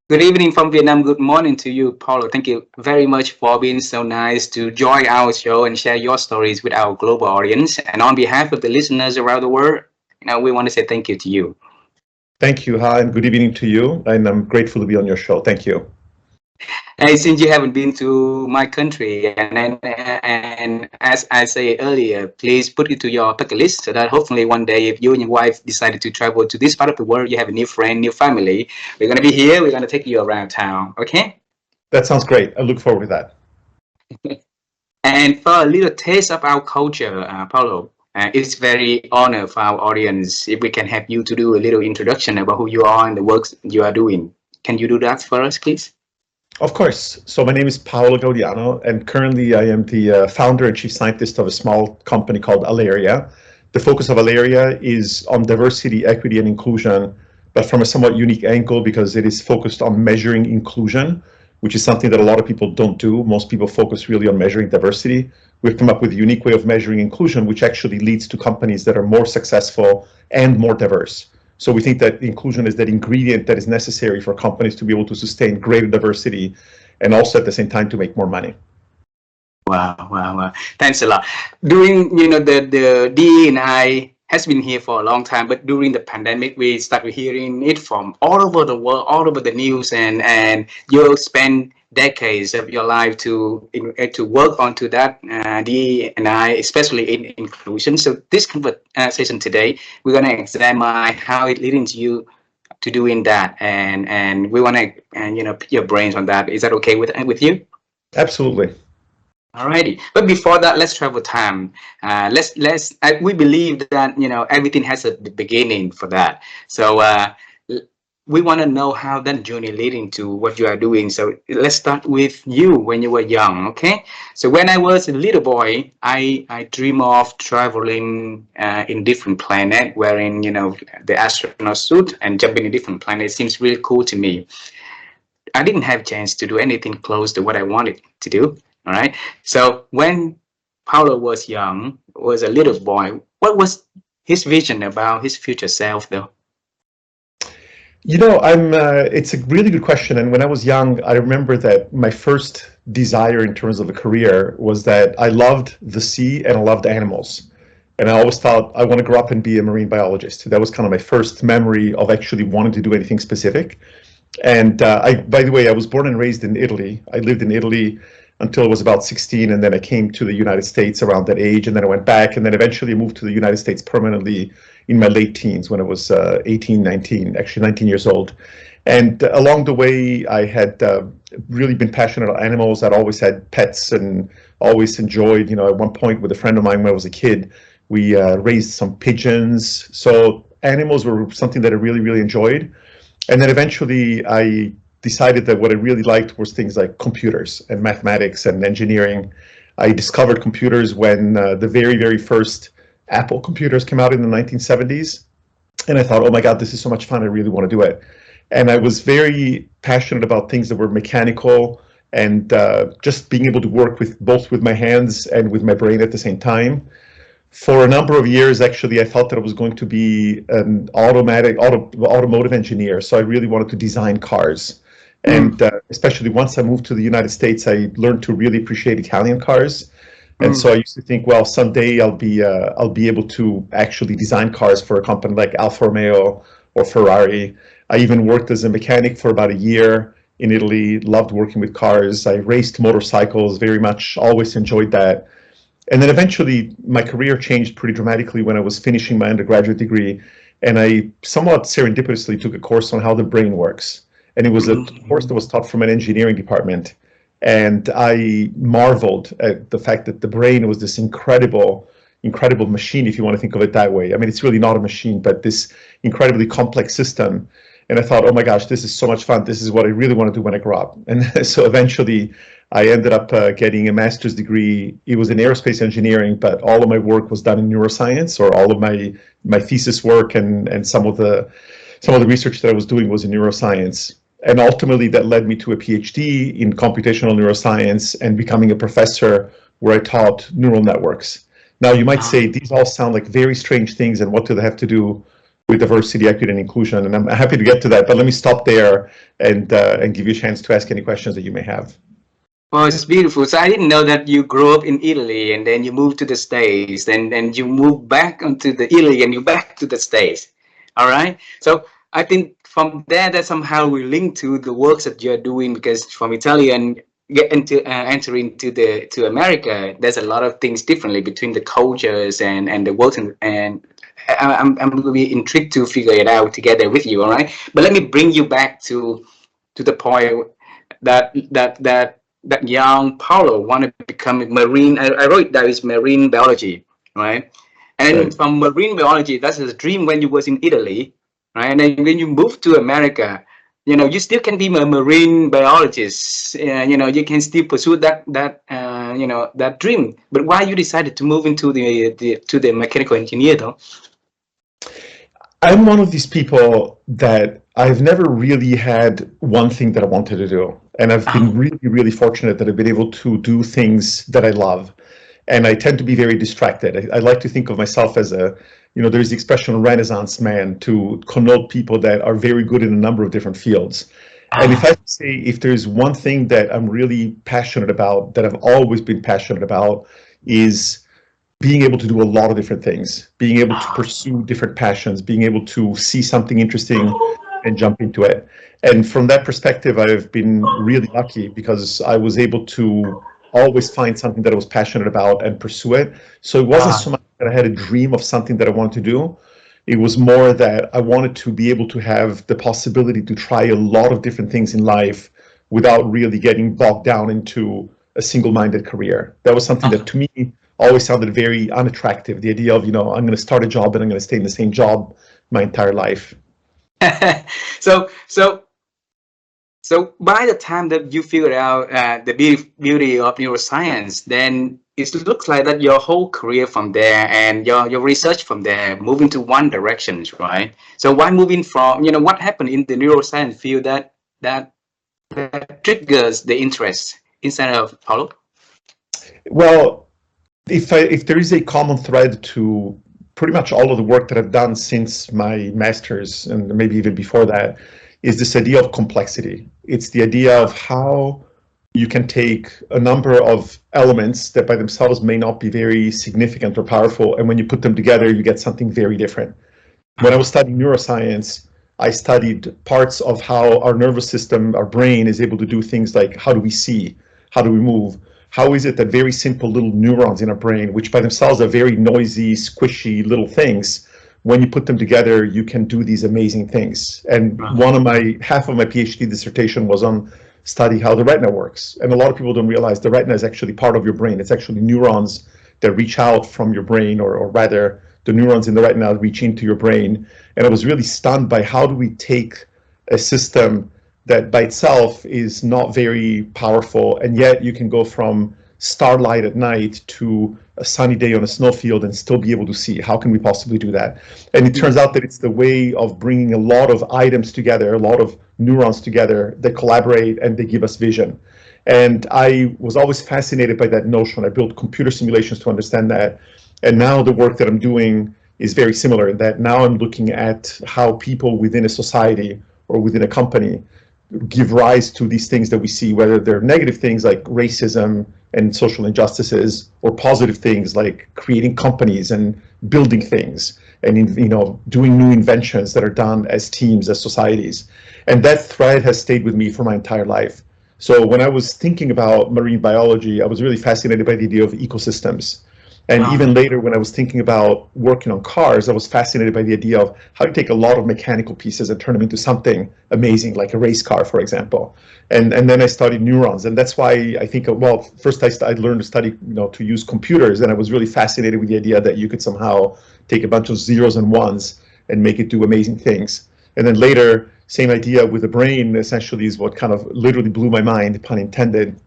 Good evening from Vietnam. Good morning to you, Paulo. Thank you very much for being so nice to join our show and share your stories with our global audience. And on behalf of the listeners around the world, we want to say thank you to you. Thank you. Hi, and good evening to you. And I'm grateful to be on your show. Thank you. Hey, since you haven't been to my country, and as I say earlier, please put it to your bucket list so that hopefully one day, if you and your wife decided to travel to this part of the world, you have a new friend, new family. We're gonna be here. We're gonna take you around town. Okay? That sounds great. I look forward to that. And for a little taste of our culture, Paulo, it's very honor for our audience if we can have you to do a little introduction about who you are and the works you are doing. Can you do that for us, please? Of course. So my name is Paolo Gaudiano, and currently I am the founder and chief scientist of a small company called Aleria. The focus of Aleria is on diversity, equity, and inclusion, but from a somewhat unique angle because it is focused on measuring inclusion, which is something that a lot of people don't do. Most people focus really on measuring diversity. We've come up with a unique way of measuring inclusion, which actually leads to companies that are more successful and more diverse. So we think that inclusion is that ingredient that is necessary for companies to be able to sustain greater diversity and also at the same time to make more money. Wow. Thanks a lot. During, the DE&I has been here for a long time, but during the pandemic, we started hearing it from all over the world, all over the news, and you spend decades of your life to work onto that DE&I, especially in inclusion. So this conversation today, we're going to examine how it leads you to doing that, and we want to pick your brains on that. Is that okay with you? Absolutely. Alrighty, but before that, let's travel time. We believe that everything has a beginning for that. So we want to know how that journey leading to what you are doing. So let's start with you when you were young. Okay. So when I was a little boy, I dream of traveling in different planet, wearing the astronaut suit and jumping in different planets. Seems really cool to me. I didn't have a chance to do anything close to what I wanted to do. All right. So when Paulo was young, was a little boy, what was his vision about his future self, though? It's a really good question. And when I was young, I remember that my first desire in terms of a career was that I loved the sea and I loved animals. And I always thought I want to grow up and be a marine biologist. That was kind of my first memory of actually wanting to do anything specific. And by the way, I was born and raised in Italy. I lived in Italy until I was about 16, and then I came to the United States around that age, and then I went back, and then eventually moved to the United States permanently in my late teens when I was 18, 19, actually 19 years old. And along the way, I had really been passionate about animals. I'd always had pets and always enjoyed, at one point with a friend of mine when I was a kid, we raised some pigeons. So animals were something that I really, really enjoyed. And then eventually I decided that what I really liked was things like computers and mathematics and engineering. I discovered computers when the very, very first Apple computers came out in the 1970s. And I thought, oh my God, this is so much fun. I really want to do it. And I was very passionate about things that were mechanical and just being able to work with both with my hands and with my brain at the same time. For a number of years, actually, I thought that I was going to be an automotive engineer. So I really wanted to design cars. And especially once I moved to the United States, I learned to really appreciate Italian cars. And so I used to think, well, someday I'll be able to actually design cars for a company like Alfa Romeo or Ferrari. I even worked as a mechanic for about a year in Italy, loved working with cars. I raced motorcycles very much, always enjoyed that. And then eventually my career changed pretty dramatically when I was finishing my undergraduate degree, and I somewhat serendipitously took a course on how the brain works. And it was a course that was taught from an engineering department. And I marveled at the fact that the brain was this incredible machine, if you want to think of it that way. I mean, it's really not a machine, but this incredibly complex system. And I thought, oh my gosh, this is so much fun. This is what I really want to do when I grow up. And so eventually I ended up getting a master's degree. It was in aerospace engineering, but all of my work was done in neuroscience, or all of my thesis work and some of the research that I was doing was in neuroscience. And ultimately that led me to a PhD in computational neuroscience and becoming a professor where I taught neural networks. Now you might say these all sound like very strange things, and what do they have to do with diversity, equity, and inclusion. And I'm happy to get to that, but let me stop there and give you a chance to ask any questions that you may have. Well, it's beautiful. So I didn't know that you grew up in Italy and then you moved to the States, and then you moved back onto the Italy and you back to the States. All right. So I think from there that somehow we link to the works that you're doing, because from Italian get into enter into the to America, there's a lot of things differently between the cultures and the works, and I'm really intrigued to figure it out together with you. All right. But let me bring you back to the point that young Paolo wanted to become a marine. I wrote that is marine biology, right? And Right. from marine biology, that's a dream when you was in Italy, right? And then when you move to America, you still can be a marine biologist. You can still pursue that dream. But why you decided to move into the mechanical engineer though? I'm one of these people that I've never really had one thing that I wanted to do. And I've been really, really fortunate that I've been able to do things that I love. And I tend to be very distracted. I like to think of myself as there's the expression Renaissance man, to connote people that are very good in a number of different fields. And if I say, if there's one thing that I'm really passionate about, that I've always been passionate about, is being able to do a lot of different things, being able to pursue different passions, being able to see something interesting and jump into it. And from that perspective, I've been really lucky because I was able to always find something that I was passionate about and pursue it. So it wasn't so much that I had a dream of something that I wanted to do. It was more that I wanted to be able to have the possibility to try a lot of different things in life without really getting bogged down into a single-minded career. That was something that to me always sounded very unattractive. The idea of, I'm going to start a job and I'm going to stay in the same job my entire life. So by the time that you figured out the beauty of neuroscience, then it looks like that your whole career from there and your research from there move into one direction, right? So why moving from, what happened in the neuroscience field that triggers the interest inside of Paulo? Well, if there is a common thread to pretty much all of the work that I've done since my master's and maybe even before that, is this idea of complexity. It's the idea of how you can take a number of elements that by themselves may not be very significant or powerful, and when you put them together, you get something very different. When I was studying neuroscience, I studied parts of how our nervous system, our brain, is able to do things like how do we see, how do we move, how is it that very simple little neurons in our brain, which by themselves are very noisy, squishy little things, when you put them together, you can do these amazing things. And half of my PhD dissertation was on study how the retina works. And a lot of people don't realize the retina is actually part of your brain. It's actually neurons that reach out from your brain, or rather the neurons in the retina reach into your brain. And I was really stunned by how do we take a system that by itself is not very powerful, and yet you can go from starlight at night to a sunny day on a snowfield and still be able to see. How can we possibly do that? And it turns out that it's the way of bringing a lot of items together, a lot of neurons together that collaborate and they give us vision. And I was always fascinated by that notion. I built computer simulations to understand that. And now the work that I'm doing is very similar in that now I'm looking at how people within a society or within a company give rise to these things that we see, whether they're negative things like racism and social injustices, or positive things like creating companies and building things and doing new inventions that are done as teams, as societies. And that thread has stayed with me for my entire life. So when I was thinking about marine biology, I was really fascinated by the idea of ecosystems. And even later, when I was thinking about working on cars, I was fascinated by the idea of how you take a lot of mechanical pieces and turn them into something amazing, like a race car, for example. And then I studied neurons, and that's why I think, well, first I learned to study, to use computers, and I was really fascinated with the idea that you could somehow take a bunch of zeros and ones and make it do amazing things. And then later, same idea with the brain, essentially, is what kind of literally blew my mind, pun intended.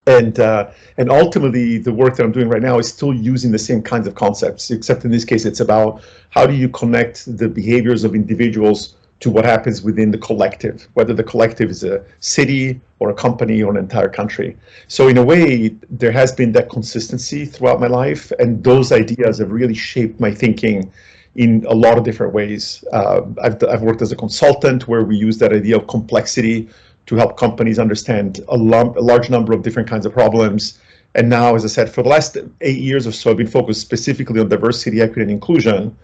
And ultimately, the work that I'm doing right now is still using the same kinds of concepts, except in this case, it's about how do you connect the behaviors of individuals to what happens within the collective, whether the collective is a city or a company or an entire country. So in a way, there has been that consistency throughout my life, and those ideas have really shaped my thinking in a lot of different ways. I've worked as a consultant where we use that idea of complexity to help companies understand a large number of different kinds of problems. And now, as I said, for the last 8 years or so, I've been focused specifically on diversity, equity, and inclusion.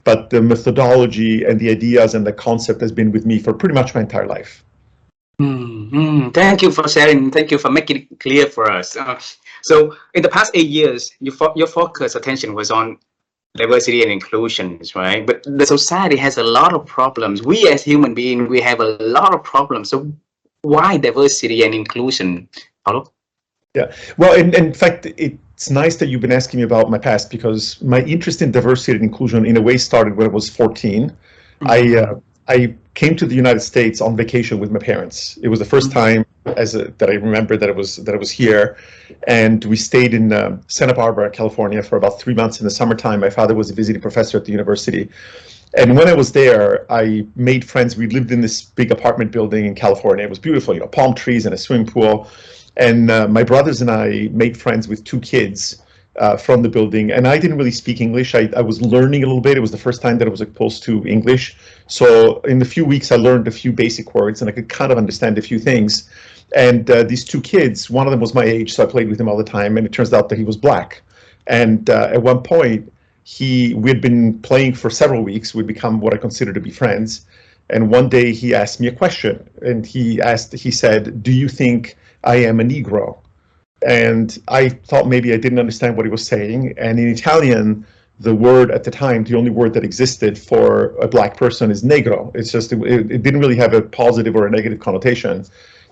But the methodology and the ideas and the concept has been with me for pretty much my entire life. Thank you for sharing. Thank you for making it clear for us. So in the past 8 years, your focus attention was on diversity and inclusion, right? But the society has a lot of problems. We as human beings, we have a lot of problems. So why diversity and inclusion, Paolo? Yeah, well, in fact, it's nice that you've been asking me about my past, because my interest in diversity and inclusion in a way started when I was 14. I came to the United States on vacation with my parents. It was the first time that I remember that I was here, and we stayed in Santa Barbara, California, for about 3 months in the summertime. My father was a visiting professor at the university, and when I was there, I made friends. We lived in this big apartment building in California. It was beautiful, you know, palm trees and a swimming pool. And my brothers and I made friends with 2 kids from the building, and I didn't really speak English. I was learning a little bit. It was the first time that I was exposed to English. So in a few weeks, I learned a few basic words, and I could kind of understand a few things. And these 2 kids, one of them was my age, so I played with him all the time, and it turns out that he was black. And at one point, we had been playing for several weeks. We'd become what I consider to be friends. And one day he asked me a question, and he said, "Do you think I am a Negro?" And I thought maybe I didn't understand what he was saying. And in Italian, the word at the time, the only word that existed for a black person is negro. It's just, it didn't really have a positive or a negative connotation.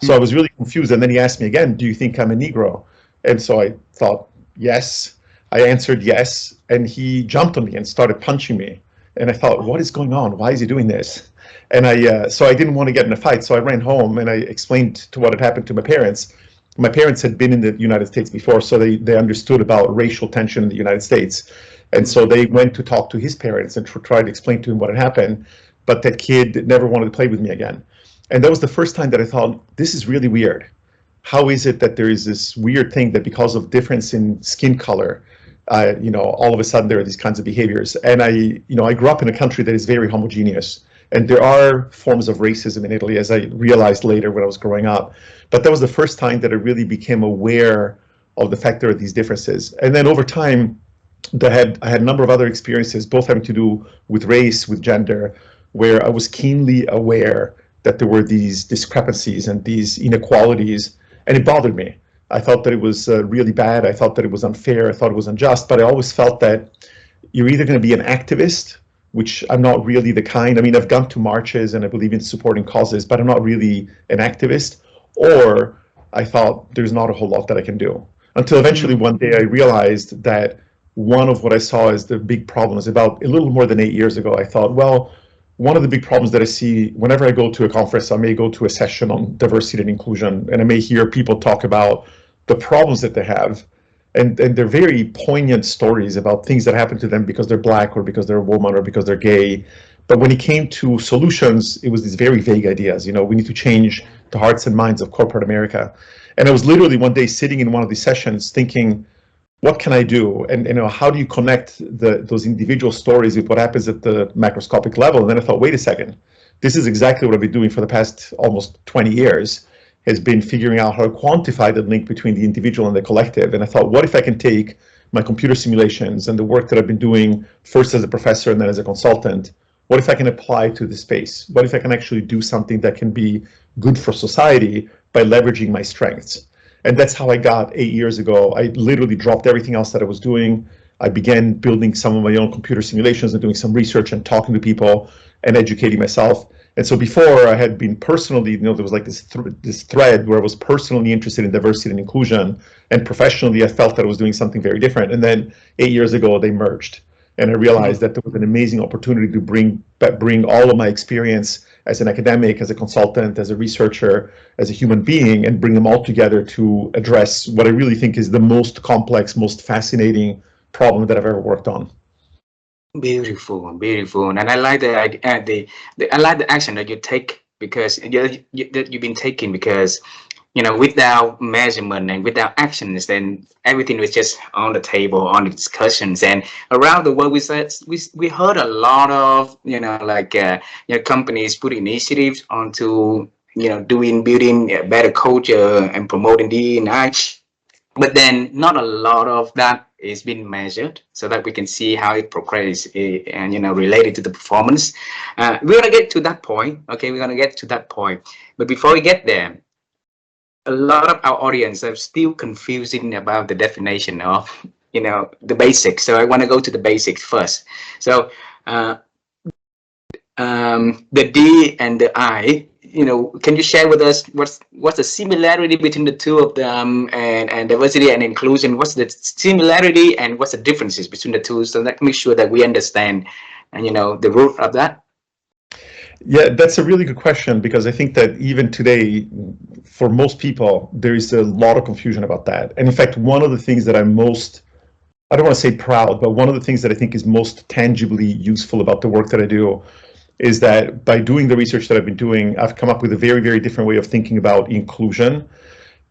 So I was really confused. And then he asked me again, "Do you think I'm a Negro?" And so I thought, yes. I answered yes. And he jumped on me and started punching me. And I thought, what is going on? Why is he doing this? And so I didn't want to get in a fight. So I ran home and I explained to what had happened to my parents. My parents had been in the United States before, so they understood about racial tension in the United States. And so they went to talk to his parents and try to explain to him what had happened. But that kid never wanted to play with me again. And that was the first time that I thought, this is really weird. How is it that there is this weird thing that because of difference in skin color, all of a sudden there are these kinds of behaviors? And I grew up in a country that is very homogeneous. And there are forms of racism in Italy, as I realized later when I was growing up. But that was the first time that I really became aware of the fact there are these differences. And then over time, I had a number of other experiences, both having to do with race, with gender, where I was keenly aware that there were these discrepancies and these inequalities, and it bothered me. I thought that it was really bad. I thought that it was unfair. I thought it was unjust. But I always felt that you're either going to be an activist, which I'm not really the kind. I mean, I've gone to marches and I believe in supporting causes, but I'm not really an activist. Or I thought there's not a whole lot that I can do. Until eventually one day I realized that one of what I saw as the big problems, about a little more than 8 years ago, I thought, well, one of the big problems that I see whenever I go to a conference, I may go to a session on diversity and inclusion, and I may hear people talk about the problems that they have. And they're very poignant stories about things that happen to them because they're black or because they're a woman or because they're gay. But when it came to solutions, it was these very vague ideas. You know, we need to change the hearts and minds of corporate America. And I was literally one day sitting in one of these sessions thinking, what can I do? And how do you connect those individual stories with what happens at the macroscopic level? And then I thought, wait a second, this is exactly what I've been doing for the past almost 20 years. Has been figuring out how to quantify the link between the individual and the collective. And I thought, what if I can take my computer simulations and the work that I've been doing first as a professor and then as a consultant, what if I can apply to this space? What if I can actually do something that can be good for society by leveraging my strengths? And that's how I got 8 years ago. I literally dropped everything else that I was doing. I began building some of my own computer simulations and doing some research and talking to people and educating myself. And so before I had been personally, there was like this thread where I was personally interested in diversity and inclusion, and professionally I felt that I was doing something very different. And then 8 years ago they merged, and I realized that there was an amazing opportunity to bring all of my experience as an academic, as a consultant, as a researcher, as a human being, and bring them all together to address what I really think is the most complex, most fascinating problem that I've ever worked on. Beautiful, beautiful, and I like I like the action that you take, because you've been taking, because without measurement and without actions, then everything was just on the table, on the discussions. And around the world, we heard a lot of, companies put initiatives onto, building a better culture and promoting D&I, but then not a lot of that is being measured so that we can see how it progresses and, related to the performance. We're going to get to that point. Okay, we're going to get to that point. But before we get there, a lot of our audience are still confusing about the definition of, the basics. So I want to go to the basics first. So the D and the I, can you share with us what's the similarity between the two of them, and diversity and inclusion? What's the similarity and what's the differences between the two, so that make sure that we understand, and the root of that? Yeah, that's a really good question, because I think that even today, for most people, there is a lot of confusion about that. And in fact, one of the things that I'm most, I don't want to say proud, but one of the things that I think is most tangibly useful about the work that I do is that by doing the research that I've been doing, I've come up with a very, very different way of thinking about inclusion.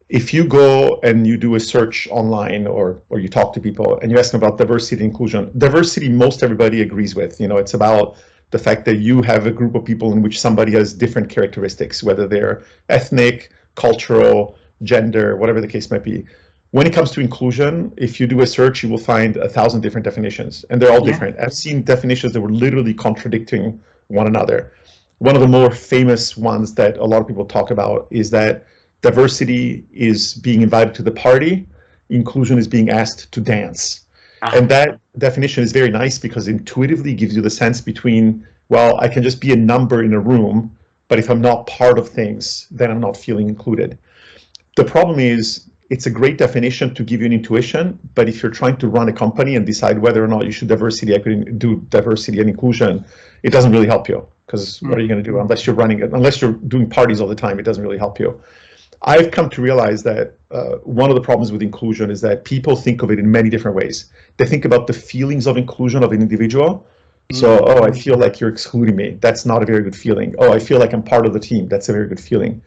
If you go and you do a search online, or you talk to people and you ask them about diversity and inclusion, diversity, most everybody agrees with. It's about the fact that you have a group of people in which somebody has different characteristics, whether they're ethnic, cultural, gender, whatever the case might be. When it comes to inclusion, if you do a search, you will find 1,000 different definitions, and they're all different. I've seen definitions that were literally contradicting one another. One of the more famous ones that a lot of people talk about is that diversity is being invited to the party, inclusion is being asked to dance. And that definition is very nice because intuitively gives you the sense between, well, I can just be a number in a room, but if I'm not part of things, then I'm not feeling included. The problem is, it's a great definition to give you an intuition, but if you're trying to run a company and decide whether or not you should do diversity and inclusion, it doesn't really help you, because what are you going to do unless you're doing parties all the time? It doesn't really help you. I've come to realize that one of the problems with inclusion is that people think of it in many different ways. They think about the feelings of inclusion of an individual. So, oh, I feel like you're excluding me. That's not a very good feeling. Oh, I feel like I'm part of the team. That's a very good feeling.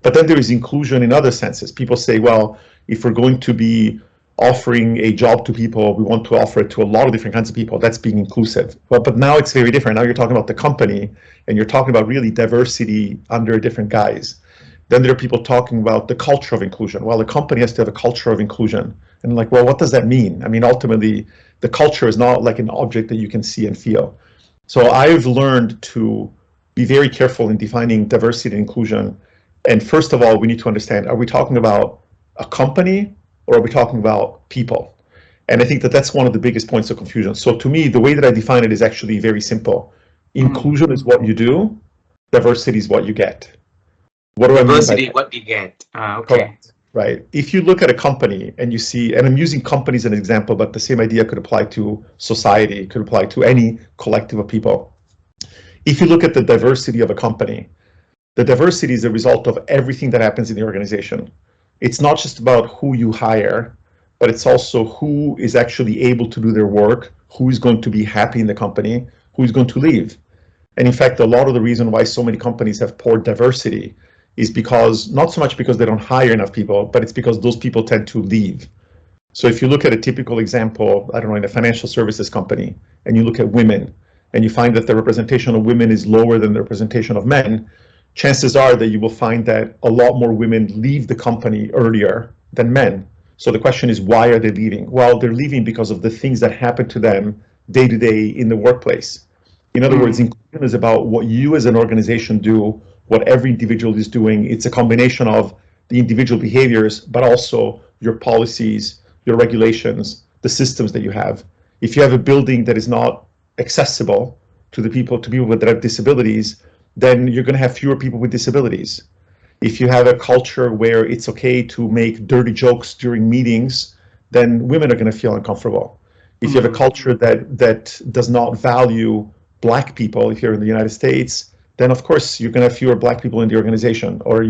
But then there is inclusion in other senses. People say, well, if we're going to be offering a job to people, we want to offer it to a lot of different kinds of people. That's being inclusive. Well, but now it's very different. Now you're talking about the company, and you're talking about really diversity under a different guise. Then there are people talking about the culture of inclusion. Well, the company has to have a culture of inclusion. And like, well, what does that mean? I mean, ultimately, the culture is not like an object that you can see and feel. So I've learned to be very careful in defining diversity and inclusion. And first of all, we need to understand, are we talking about a company, or are we talking about people? And I think that that's one of the biggest points of confusion. So to me, the way that I define it is actually very simple. Inclusion is what you do, diversity is what you get. What do I mean by Diversity, that? what you get. Okay. Correct. Right. If you look at a company and you see, and I'm using companies as an example, but the same idea could apply to society, could apply to any collective of people. If you look at the diversity of a company, the diversity is a result of everything that happens in the organization. It's not just about who you hire, but it's also who is actually able to do their work, who is going to be happy in the company, who is going to leave. And in fact, a lot of the reason why so many companies have poor diversity is because, not so much because they don't hire enough people, but it's because those people tend to leave. So if you look at a typical example, I don't know, in a financial services company, and you look at women, and you find that the representation of women is lower than the representation of men, chances are that you will find that a lot more women leave the company earlier than men. So the question is, why are they leaving? Well, they're leaving because of the things that happen to them day to day in the workplace. In other words, inclusion is about what you as an organization do, what every individual is doing. It's a combination of the individual behaviors, but also your policies, your regulations, the systems that you have. If you have a building that is not accessible to people that have disabilities, then you're going to have fewer people with disabilities. If you have a culture where it's okay to make dirty jokes during meetings, then women are going to feel uncomfortable. If you have a culture that does not value Black people, if you're in the United States, then of course you're going to have fewer Black people in the organization. Or,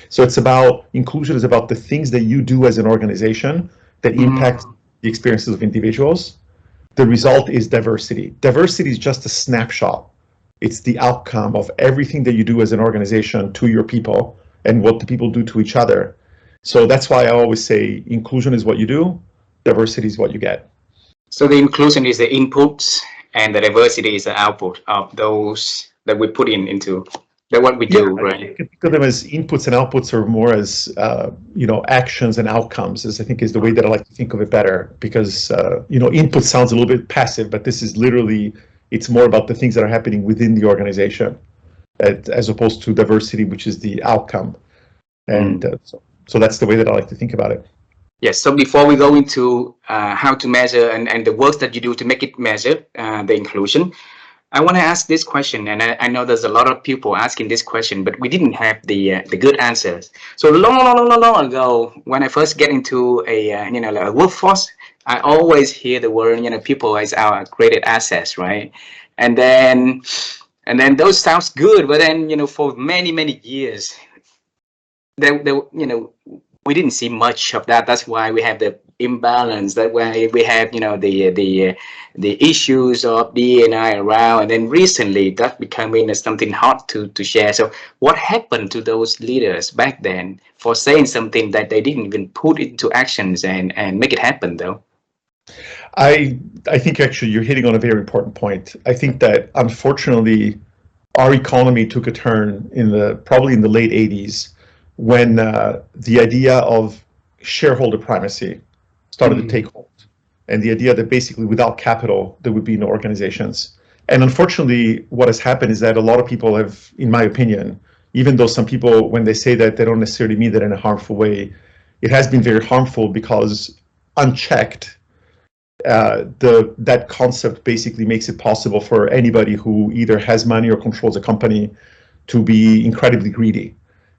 so it's about, inclusion is about the things that you do as an organization that impact the experiences of individuals. The result is diversity. Diversity is just a snapshot. It's the outcome of everything that you do as an organization to your people. and what the people do to each other. So that's why I always say inclusion is what you do, diversity is what you get. So the inclusion is the inputs and the diversity is the output of those that we put into what we do, right? You can think of them as inputs and outputs, or more as actions and outcomes. I think is the way that I like to think of it better, because input sounds a little bit passive, but this is literally, it's more about the things that are happening within the organization, as opposed to diversity, which is the outcome. And so that's the way that I like to think about it. Yes. So before we go into how to measure and the work that you do to make it measure the inclusion, I want to ask this question, and I know there's a lot of people asking this question, but we didn't have the good answers. So long ago, when I first get into a workforce, I always hear the word people as our greatest assets, right? And then those sounds good, but then for many years, we didn't see much of that. That's why we have the imbalance. That why we have the issues of D&I around. And then recently that becoming something hot to share. So what happened to those leaders back then for saying something that they didn't even put into actions and make it happen though? I think actually you're hitting on a very important point. I think that unfortunately our economy took a turn probably in the late 80s, when the idea of shareholder primacy started to take hold, and the idea that basically without capital there would be no organizations. And unfortunately what has happened is that a lot of people have, in my opinion, even though some people, when they say that, they don't necessarily mean that in a harmful way, it has been very harmful, because unchecked, that concept basically makes it possible for anybody who either has money or controls a company to be incredibly greedy.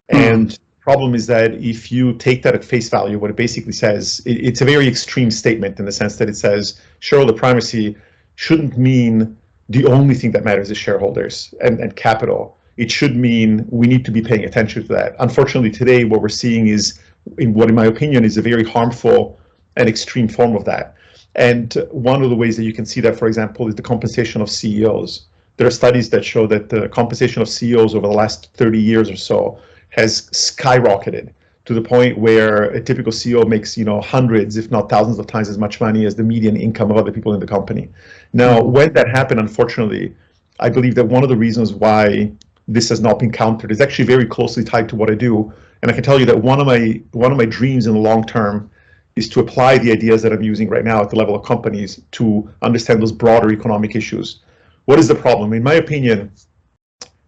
And problem is that if you take that at face value, what it basically says, it's a very extreme statement in the sense that it says shareholder primacy shouldn't mean the only thing that matters is shareholders and capital. It should mean we need to be paying attention to that. Unfortunately, today what we're seeing is what in my opinion is a very harmful and extreme form of that. And one of the ways that you can see that, for example, is the compensation of CEOs. There are studies that show that the compensation of CEOs over the last 30 years or so has skyrocketed to the point where a typical CEO makes, hundreds, if not thousands of times as much money as the median income of other people in the company. Now, when that happened, unfortunately, I believe that one of the reasons why this has not been countered is actually very closely tied to what I do. And I can tell you that one of my dreams in the long term is to apply the ideas that I'm using right now at the level of companies to understand those broader economic issues. What is the problem? In my opinion,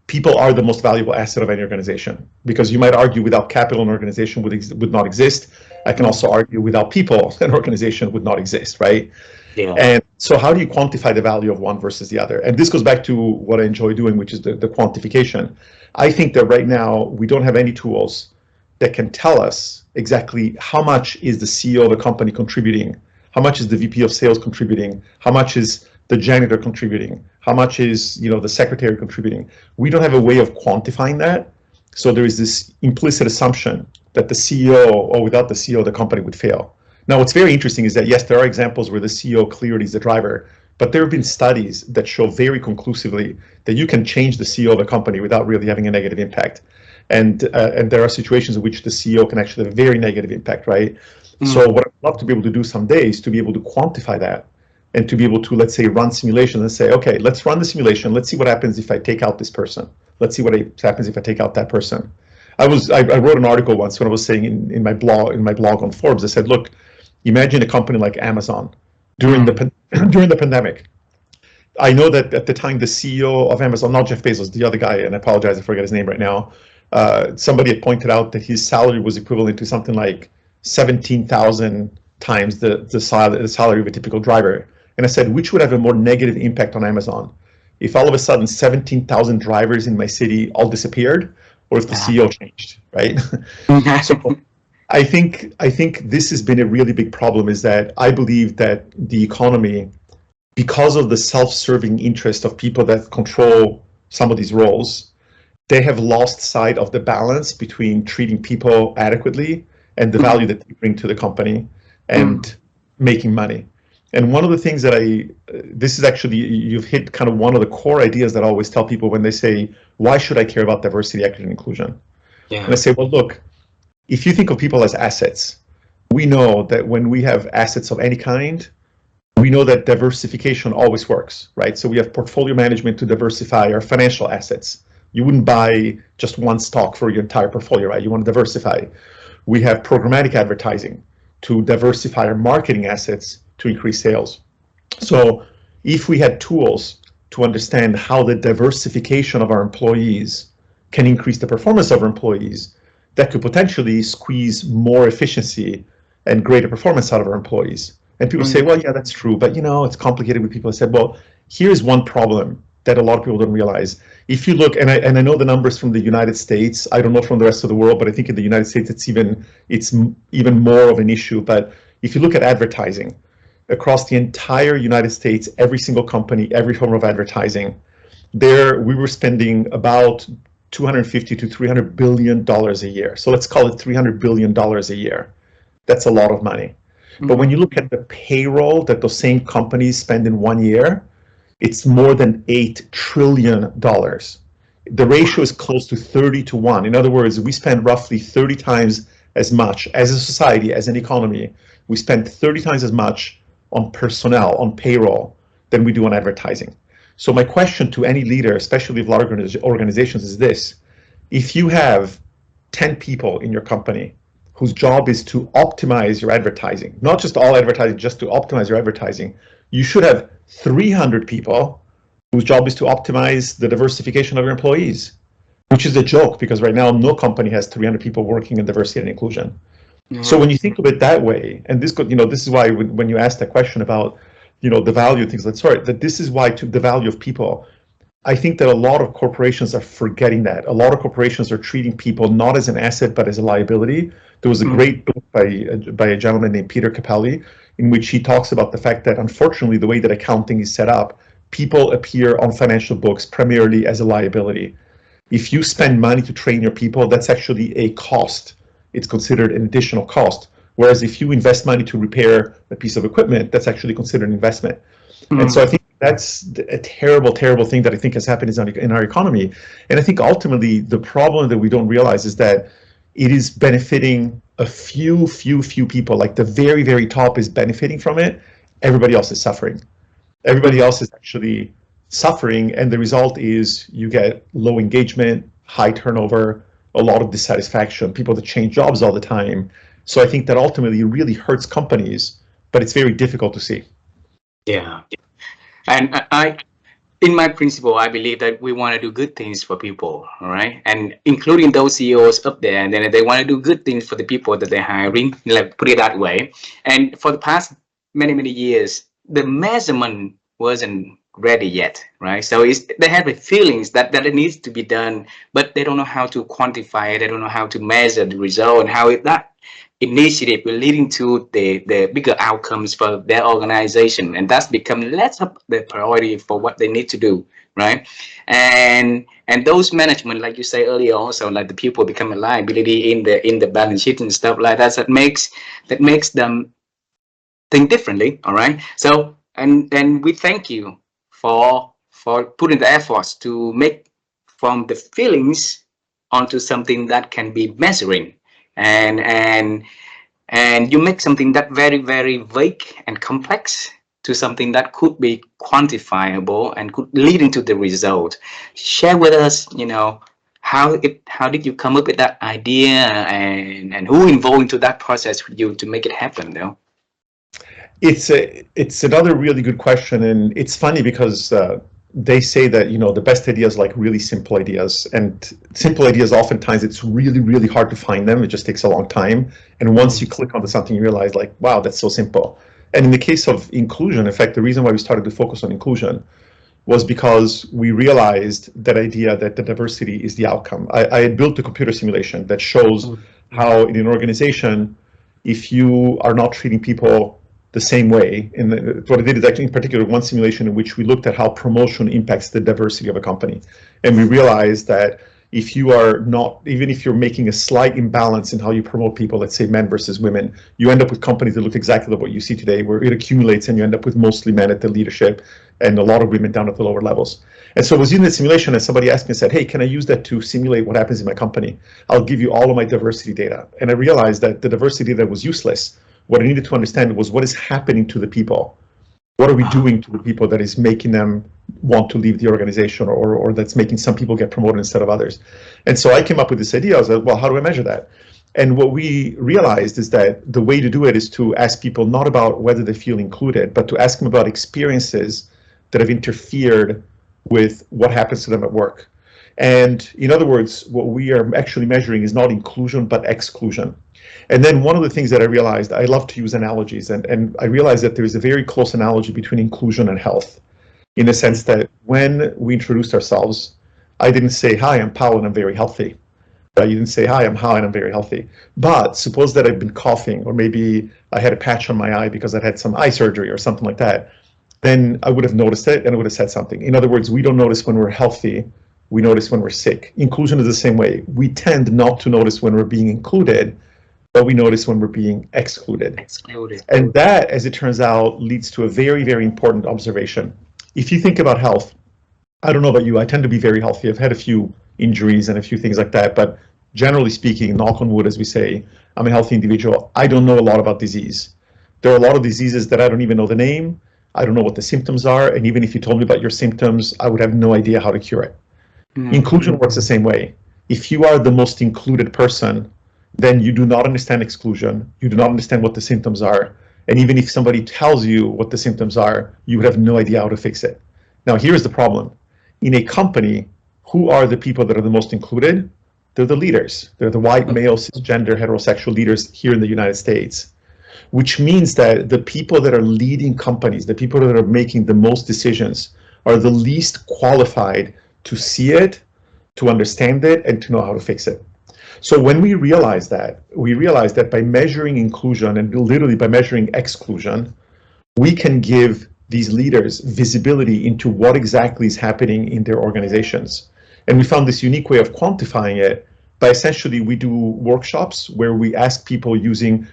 people are the most valuable asset of any organization, because you might argue without capital, an organization would not exist. I can also argue without people, an organization would not exist, right? Yeah. And so how do you quantify the value of one versus the other? And this goes back to what I enjoy doing, which is the quantification. I think that right now we don't have any tools that can tell us exactly how much is the CEO of a company contributing, how much is the VP of sales contributing, how much is the janitor contributing, how much is the secretary contributing. We don't have a way of quantifying that. So there is this implicit assumption that the CEO, or without the CEO, the company would fail. Now, what's very interesting is that, yes, there are examples where the CEO clearly is the driver, but there have been studies that show very conclusively that you can change the CEO of a company without really having a negative impact. And there are situations in which the CEO can actually have a very negative impact, right? So what I'd love to be able to do someday is to be able to quantify that, and to be able to, let's say, run simulations and say, okay, let's run the simulation. Let's see what happens if I take out this person. Let's see what happens if I take out that person. I wrote an article once when I was saying in my blog on Forbes. I said, look, imagine a company like Amazon during the pandemic. I know that at the time the CEO of Amazon, not Jeff Bezos, the other guy, and I apologize, I forget his name right now. Somebody had pointed out that his salary was equivalent to something like 17,000 times the salary of a typical driver. And I said, which would have a more negative impact on Amazon? If all of a sudden 17,000 drivers in my city all disappeared, or if the CEO changed, right? So I think this has been a really big problem, is that I believe that the economy, because of the self-serving interest of people that control some of these roles, they have lost sight of the balance between treating people adequately and the value that they bring to the company and making money. And one of the things that this is actually, you've hit kind of one of the core ideas that I always tell people when they say, why should I care about diversity, equity, and inclusion? And I say, well, look, if you think of people as assets, we know that when we have assets of any kind, we know that diversification always works, right? So we have portfolio management to diversify our financial assets. You wouldn't buy just one stock for your entire portfolio, right? You want to diversify. We have programmatic advertising to diversify our marketing assets to increase sales. So if we had tools to understand how the diversification of our employees can increase the performance of our employees, that could potentially squeeze more efficiency and greater performance out of our employees. And people say, well, yeah, that's true, but it's complicated with people. I said, well, here's one problem that a lot of people don't realize. If you look, and I know the numbers from the United States, I don't know from the rest of the world, but I think in the United States it's even more of an issue. But if you look at advertising across the entire United States, every single company, every form of advertising, we were spending about $250 to $300 billion a year. So let's call it $300 billion a year. That's a lot of money. But when you look at the payroll that those same companies spend in 1 year, it's more than $8 trillion. The ratio is close to 30 to 1. In other words, we spend roughly 30 times as much as a society, as an economy. We spend 30 times as much on personnel, on payroll, than we do on advertising. So my question to any leader, especially of large organizations, is this. If you have 10 people in your company whose job is to optimize your advertising, not just all advertising, just to optimize your advertising, you should have 300 people whose job is to optimize the diversification of your employees, which is a joke because right now no company has 300 people working in diversity and inclusion. So when you think of it that way, and this is why when you ask that question about the value of things like that this is why the value of people. I think that a lot of corporations are forgetting that. A lot of corporations are treating people not as an asset, but as a liability. There was a great book by a gentleman named Peter Capelli, in which he talks about the fact that, unfortunately, the way that accounting is set up, people appear on financial books primarily as a liability. If you spend money to train your people, that's actually a cost. It's considered an additional cost. Whereas if you invest money to repair a piece of equipment, that's actually considered an investment. And so I think that's a terrible, terrible thing that I think has happened in our economy. And I think ultimately the problem that we don't realize is that it is benefiting a few people, like the very, very top is benefiting from it. Everybody else is suffering. Everybody else is actually suffering. And the result is you get low engagement, high turnover, a lot of dissatisfaction, people that change jobs all the time. So I think that ultimately it really hurts companies, but it's very difficult to see. Yeah. And in my principle, I believe that we want to do good things for people, all right? And including those CEOs up there, and then they want to do good things for the people that they're hiring, like put it that way. And for the past many years, the measurement wasn't ready yet, right? So they have the feelings that it needs to be done, but they don't know how to quantify it. They don't know how to measure the result and how that initiative will leading to the bigger outcomes for their organization, and that's become less of the priority for what they need to do, right? And those management, like you say earlier, also like the people become a liability in the balance sheet and stuff like that. That makes them think differently, all right? So and we thank you for putting the efforts to make from the feelings onto something that can be measuring. And you make something that very vague and complex to something that could be quantifiable and could lead into the result. Share with us, how did you come up with that idea, and who involved into that process with you to make it happen, though? It's another really good question, and it's funny because they say that the best ideas like really simple ideas, and simple ideas oftentimes it's really hard to find them. It just takes a long time, and once you click onto something you realize like, wow, that's so simple. And in the case of inclusion, in fact, the reason why we started to focus on inclusion was because we realized that idea that the diversity is the outcome. I had built a computer simulation that shows how in an organization, if you are not treating people the same way. What I did is actually in particular one simulation in which we looked at how promotion impacts the diversity of a company. And we realized that if you are not, even if you're making a slight imbalance in how you promote people, let's say men versus women, you end up with companies that look exactly like what you see today, where it accumulates and you end up with mostly men at the leadership and a lot of women down at the lower levels. And so I was using the simulation and somebody asked me and said, hey, can I use that to simulate what happens in my company? I'll give you all of my diversity data. And I realized that the diversity data was useless. What I needed to understand was what is happening to the people. What are we doing to the people that is making them want to leave the organization, or that's making some people get promoted instead of others? And so I came up with this idea. I was like, well, how do I measure that? And what we realized is that the way to do it is to ask people not about whether they feel included, but to ask them about experiences that have interfered with what happens to them at work. And in other words, what we are actually measuring is not inclusion, but exclusion. And then one of the things that I realized, I love to use analogies, and I realized that there's a very close analogy between inclusion and health, in the sense that when we introduced ourselves, I didn't say, hi, I'm Paolo and I'm very healthy. You didn't say, hi, I'm and I'm very healthy. But suppose that I've been coughing, or maybe I had a patch on my eye because I'd had some eye surgery or something like that, then I would have noticed it and I would have said something. In other words, we don't notice when we're healthy, we notice when we're sick. Inclusion is the same way. We tend not to notice when we're being included, but we notice when we're being excluded. And that, as it turns out, leads to a very, very important observation. If you think about health, I don't know about you, I tend to be very healthy. I've had a few injuries and a few things like that, but generally speaking, knock on wood, as we say, I'm a healthy individual. I don't know a lot about disease. There are a lot of diseases that I don't even know the name. I don't know what the symptoms are. And even if you told me about your symptoms, I would have no idea how to cure it. Inclusion works the same way. If you are the most included person, then you do not understand exclusion. You do not understand what the symptoms are. And even if somebody tells you what the symptoms are, you would have no idea how to fix it. Now, here's the problem. In a company, who are the people that are the most included? They're the leaders. They're the white, male, cisgender, heterosexual leaders here in the United States, which means that the people that are leading companies, the people that are making the most decisions, are the least qualified to see it, to understand it, and to know how to fix it. So when we realize that by measuring inclusion and literally by measuring exclusion, we can give these leaders visibility into what exactly is happening in their organizations. And we found this unique way of quantifying it by essentially we do workshops where we ask people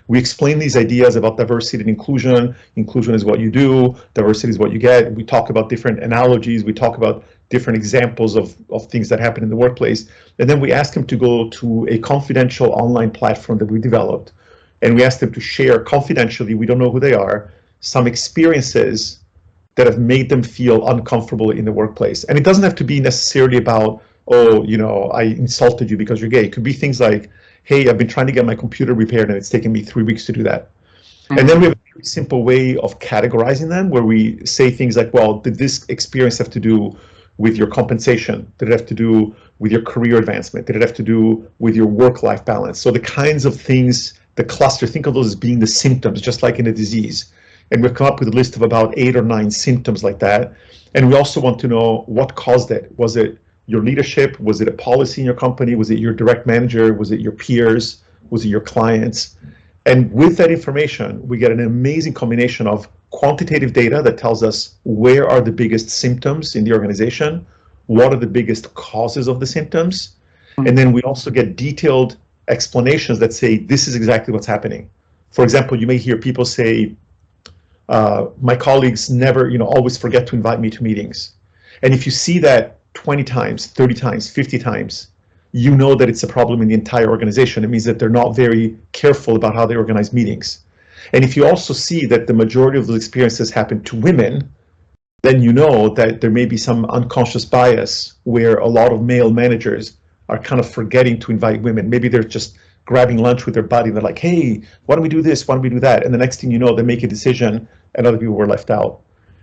we explain these ideas about diversity and inclusion. Inclusion is what you do, diversity is what you get. We talk about different analogies, we talk about different examples of things that happen in the workplace. And then we ask them to go to a confidential online platform that we developed. And we ask them to share confidentially, we don't know who they are, some experiences that have made them feel uncomfortable in the workplace. And it doesn't have to be necessarily about, oh, I insulted you because you're gay. It could be things like, hey, I've been trying to get my computer repaired and it's taken me 3 weeks to do that. And then we have a very simple way of categorizing them where we say things like, well, did this experience have to do with your compensation? Did it have to do with your career advancement? Did it have to do with your work-life balance? So the kinds of things, the cluster, think of those as being the symptoms, just like in a disease. And we've come up with a list of about 8 or 9 symptoms like that. And we also want to know what caused it. Was it your leadership? Was it a policy in your company? Was it your direct manager? Was it your peers? Was it your clients? And with that information, we get an amazing combination of quantitative data that tells us where are the biggest symptoms in the organization, what are the biggest causes of the symptoms, and then we also get detailed explanations that say this is exactly what's happening. For example, you may hear people say, my colleagues never, always forget to invite me to meetings. And if you see that 20 times, 30 times, 50 times, you know that it's a problem in the entire organization. It means that they're not very careful about how they organize meetings. And if you also see that the majority of those experiences happen to women, then you know that there may be some unconscious bias where a lot of male managers are kind of forgetting to invite women. Maybe they're just grabbing lunch with their buddy and they're like, hey, why don't we do this? Why don't we do that? And the next thing you know, they make a decision and other people were left out.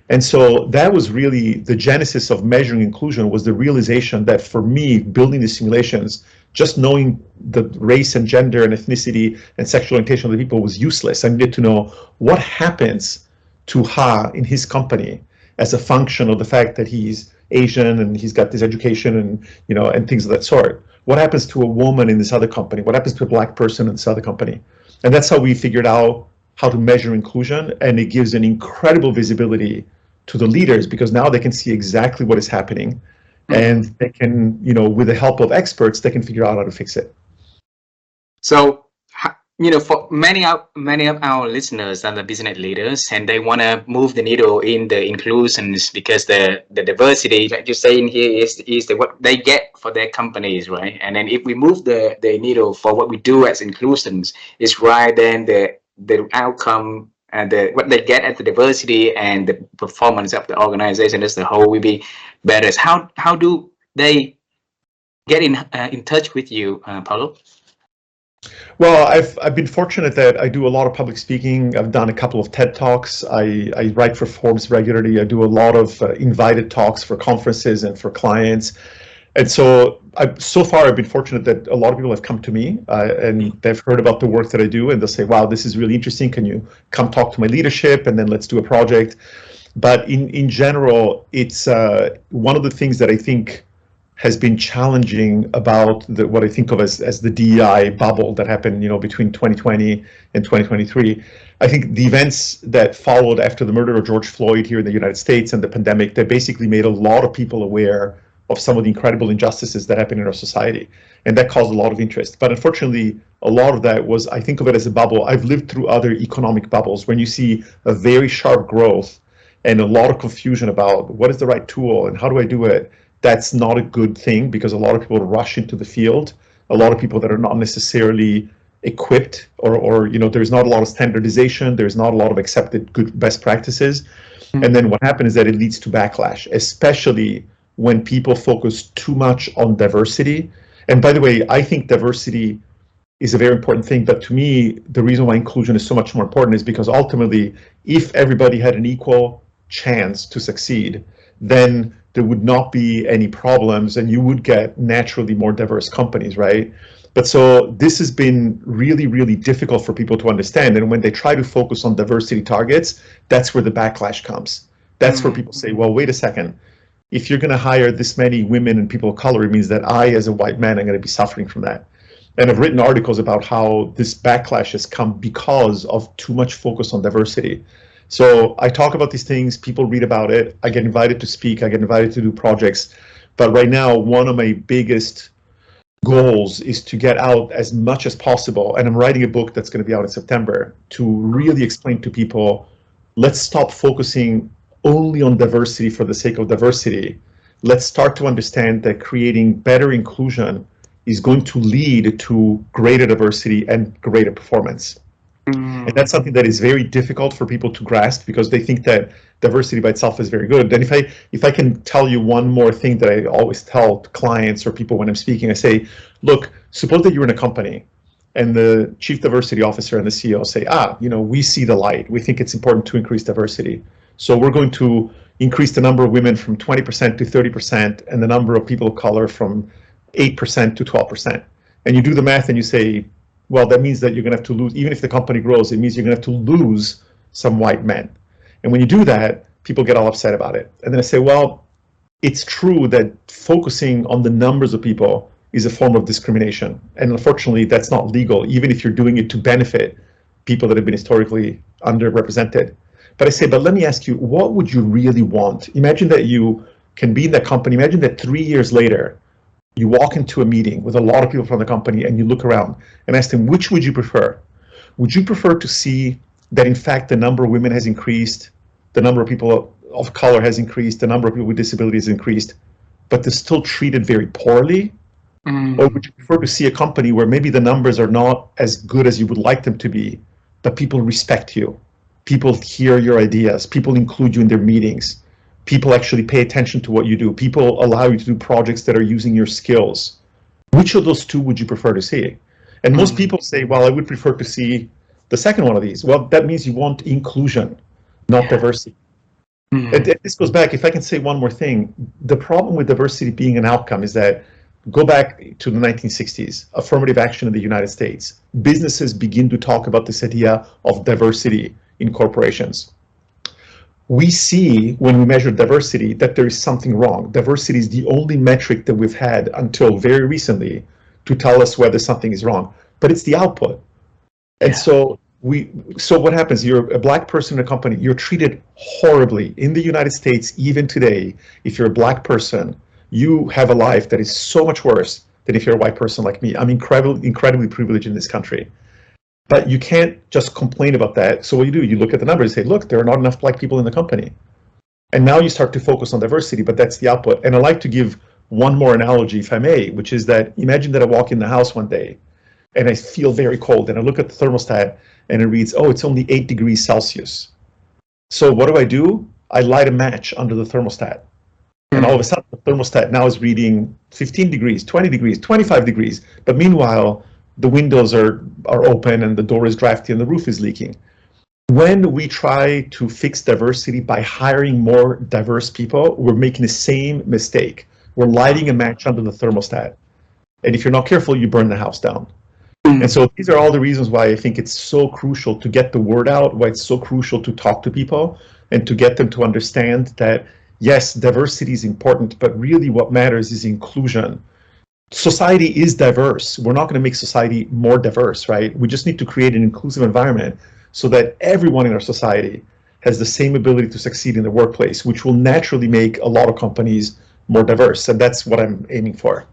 And so that was really the genesis of measuring inclusion, was the realization that for me, building the simulations, just knowing the race and gender and ethnicity and sexual orientation of the people was useless. I needed to know what happens to Ha in his company as a function of the fact that he's Asian and he's got this education and, and things of that sort. What happens to a woman in this other company? What happens to a black person in this other company? And that's how we figured out how to measure inclusion. And it gives an incredible visibility to the leaders because now they can see exactly what is happening. and they can, with the help of experts, they can figure out how to fix it. So, for many of our listeners are the business leaders, and they want to move the needle in the inclusions, because the diversity, like you're saying here, is what they get for their companies, right? And then if we move the needle for what we do as inclusions, is right, then the outcome and what they get at the diversity and the performance of the organization as a whole will be better. How do they get in touch with you, Paolo? Well, I've been fortunate that I do a lot of public speaking. I've done a couple of TED Talks. I write for Forbes regularly. I do a lot of invited talks for conferences and for clients. And so far I've been fortunate that a lot of people have come to me and they've heard about the work that I do, and they'll say, wow, this is really interesting. Can you come talk to my leadership, and then let's do a project? But in general, it's one of the things that I think has been challenging about what I think of as the DEI bubble that happened, between 2020 and 2023. I think the events that followed after the murder of George Floyd here in the United States and the pandemic, that basically made a lot of people aware of some of the incredible injustices that happen in our society. And that caused a lot of interest. But unfortunately, a lot of that was, I think of it as a bubble. I've lived through other economic bubbles when you see a very sharp growth and a lot of confusion about what is the right tool and how do I do it. That's not a good thing, because a lot of people rush into the field. A lot of people that are not necessarily equipped, or there's not a lot of standardization. There's not a lot of accepted good best practices. And then what happens is that it leads to backlash, especially when people focus too much on diversity. And by the way, I think diversity is a very important thing. But to me, the reason why inclusion is so much more important is because ultimately, if everybody had an equal chance to succeed, then there would not be any problems, and you would get naturally more diverse companies, right? But so this has been really, really difficult for people to understand. And when they try to focus on diversity targets, that's where the backlash comes. That's where people say, well, wait a second. If you're going to hire this many women and people of color, it means that I, as a white man, am going to be suffering from that. And I've written articles about how this backlash has come because of too much focus on diversity. So I talk about these things, people read about it, I get invited to speak, I get invited to do projects. But right now, one of my biggest goals is to get out as much as possible. And I'm writing a book that's going to be out in September to really explain to people, let's stop focusing only on diversity for the sake of diversity. Let's start to understand that creating better inclusion is going to lead to greater diversity and greater performance. And that's something that is very difficult for people to grasp, because they think that diversity by itself is very good. And if I can tell you one more thing that I always tell clients or people when I'm speaking, I say, look, suppose that you're in a company and the chief diversity officer and the CEO say, we see the light. We think it's important to increase diversity. So we're going to increase the number of women from 20% to 30% and the number of people of color from 8% to 12%. And you do the math and you say, well, that means that you're going to have to lose, even if the company grows, it means you're going to have to lose some white men. And when you do that, people get all upset about it. And then I say, well, it's true that focusing on the numbers of people is a form of discrimination. And unfortunately, that's not legal, even if you're doing it to benefit people that have been historically underrepresented. But I say, but let me ask you, what would you really want? Imagine that you can be in that company. Imagine that 3 years later, you walk into a meeting with a lot of people from the company and you look around and ask them, which would you prefer? Would you prefer to see that, in fact, the number of women has increased, the number of people of color has increased, the number of people with disabilities has increased, but they're still treated very poorly? Or would you prefer to see a company where maybe the numbers are not as good as you would like them to be, but people respect you, people hear your ideas, people include you in their meetings, people actually pay attention to what you do, people allow you to do projects that are using your skills? Which of those two would you prefer to see? And most people say, well, I would prefer to see the second one of these. Well, that means you want inclusion, not diversity. And this goes back, if I can say one more thing, the problem with diversity being an outcome is that, go back to the 1960s, affirmative action in the United States. Businesses begin to talk about this idea of diversity in corporations. We see, when we measure diversity, that there is something wrong. Diversity is the only metric that we've had until very recently to tell us whether something is wrong, but it's the output. And so what happens? You're a black person in a company, you're treated horribly in the United States, even today. If you're a black person, you have a life that is so much worse than if you're a white person like me. I'm incredibly privileged in this country. But you can't just complain about that. So what do? You look at the numbers and say, look, there are not enough black people in the company. And now you start to focus on diversity, but that's the output. And I like to give one more analogy, if I may, which is that imagine that I walk in the house one day and I feel very cold and I look at the thermostat and it reads, oh, it's only 8 degrees Celsius. So what do? I light a match under the thermostat. And all of a sudden the thermostat now is reading 15 degrees, 20 degrees, 25 degrees. But meanwhile, the windows are open and the door is drafty and the roof is leaking. When we try to fix diversity by hiring more diverse people, we're making the same mistake. We're lighting a match under the thermostat. And if you're not careful, you burn the house down. And so these are all the reasons why I think it's so crucial to get the word out, why it's so crucial to talk to people and to get them to understand that, yes, diversity is important, but really what matters is inclusion. Society is diverse. We're not going to make society more diverse, right? We just need to create an inclusive environment so that everyone in our society has the same ability to succeed in the workplace, which will naturally make a lot of companies more diverse. And that's what I'm aiming for.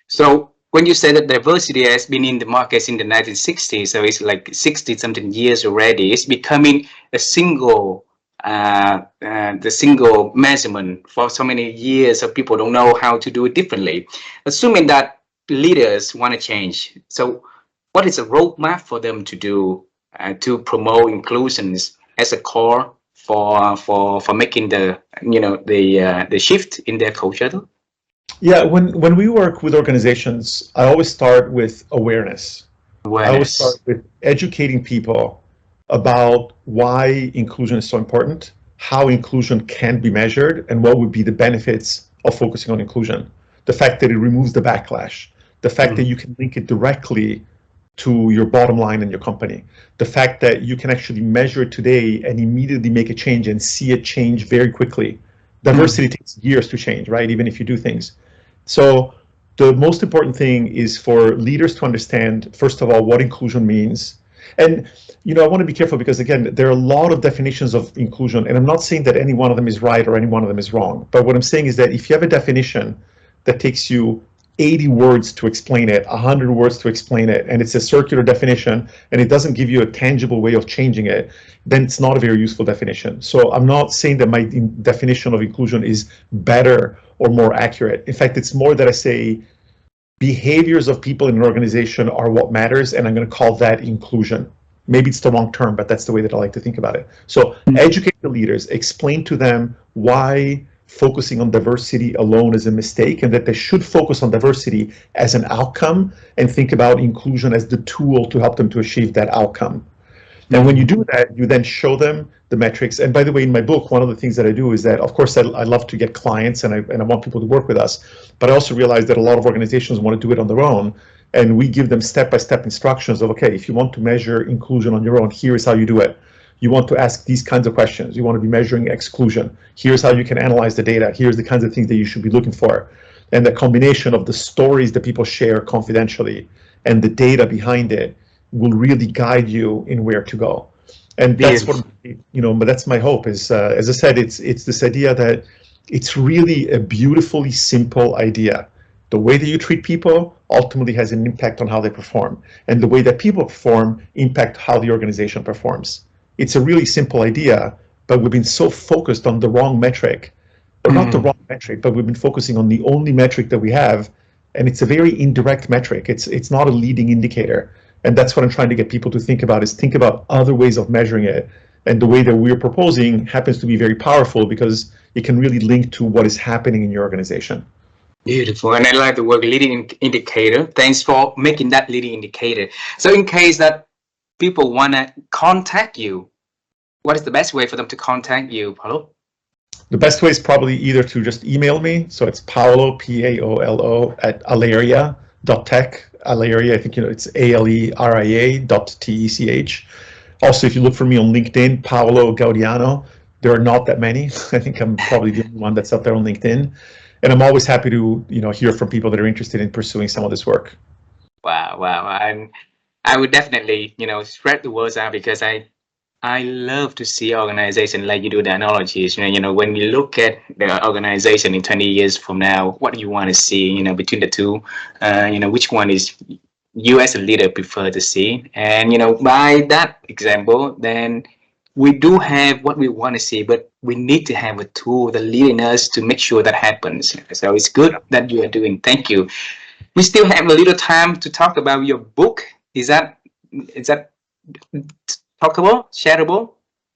So when you say that diversity has been in the market in the 1960s, so it's like 60-something years already, it's becoming a single the single measurement for so many years, so people don't know how to do it differently. Assuming that leaders want to change, so what is a roadmap for them to do to promote inclusions as a core for making the the shift in their culture? Yeah, when we work with organizations, I always start with awareness. I always start with educating people about why inclusion is so important, how inclusion can be measured, and what would be the benefits of focusing on inclusion. The fact that it removes the backlash, the fact that you can link it directly to your bottom line in your company, the fact that you can actually measure it today and immediately make a change and see it change very quickly. Diversity takes years to change, right? Even if you do things. So the most important thing is for leaders to understand, first of all, what inclusion means. And, I want to be careful because, again, there are a lot of definitions of inclusion, and I'm not saying that any one of them is right or any one of them is wrong. But what I'm saying is that if you have a definition that takes you 80 words to explain it, 100 words to explain it, and it's a circular definition, and it doesn't give you a tangible way of changing it, then it's not a very useful definition. So I'm not saying that my definition of inclusion is better or more accurate. In fact, it's more that I say behaviors of people in an organization are what matters, and I'm going to call that inclusion. Maybe it's the wrong term, but that's the way that I like to think about it. So educate the leaders, explain to them why focusing on diversity alone is a mistake, and that they should focus on diversity as an outcome and think about inclusion as the tool to help them to achieve that outcome. And when you do that, you then show them the metrics. And by the way, in my book, one of the things that I do is that, of course, I love to get clients and I want people to work with us, but I also realize that a lot of organizations want to do it on their own. And we give them step-by-step instructions of, okay, if you want to measure inclusion on your own, here is how you do it. You want to ask these kinds of questions. You want to be measuring exclusion. Here's how you can analyze the data. Here's the kinds of things that you should be looking for. And the combination of the stories that people share confidentially and the data behind it will really guide you in where to go. And that's what, but that's my hope is, as I said, it's this idea that it's really a beautifully simple idea. The way that you treat people ultimately has an impact on how they perform. And the way that people perform impact how the organization performs. It's a really simple idea, but we've been so focused on the wrong metric, or not the wrong metric, but we've been focusing on the only metric that we have. And it's a very indirect metric. It's not a leading indicator. And that's what I'm trying to get people to think about, is think about other ways of measuring it. And the way that we're proposing happens to be very powerful because it can really link to what is happening in your organization. Beautiful. And I like the word leading indicator. Thanks for making that leading indicator. So in case that people want to contact you, what is the best way for them to contact you, Paolo? The best way is probably either to just email me. So it's Paolo, Paolo, at aleria.tech. Aleria, I think it's aleria.tech. Also, if you look for me on LinkedIn, Paolo Gaudiano, there are not that many. I think I'm probably the only one that's out there on LinkedIn. And I'm always happy to hear from people that are interested in pursuing some of this work. Wow. And I would definitely spread the words out, because I I love to see organization like you do the analogies. When we look at the organization in 20 years from now, what do you want to see? Between the two, which one is you as a leader prefer to see? And by that example, then we do have what we want to see, but we need to have a tool, the leaders, to make sure that happens. So it's good that you are doing. Thank you. We still have a little time to talk about your book. Is that talkable, shareable?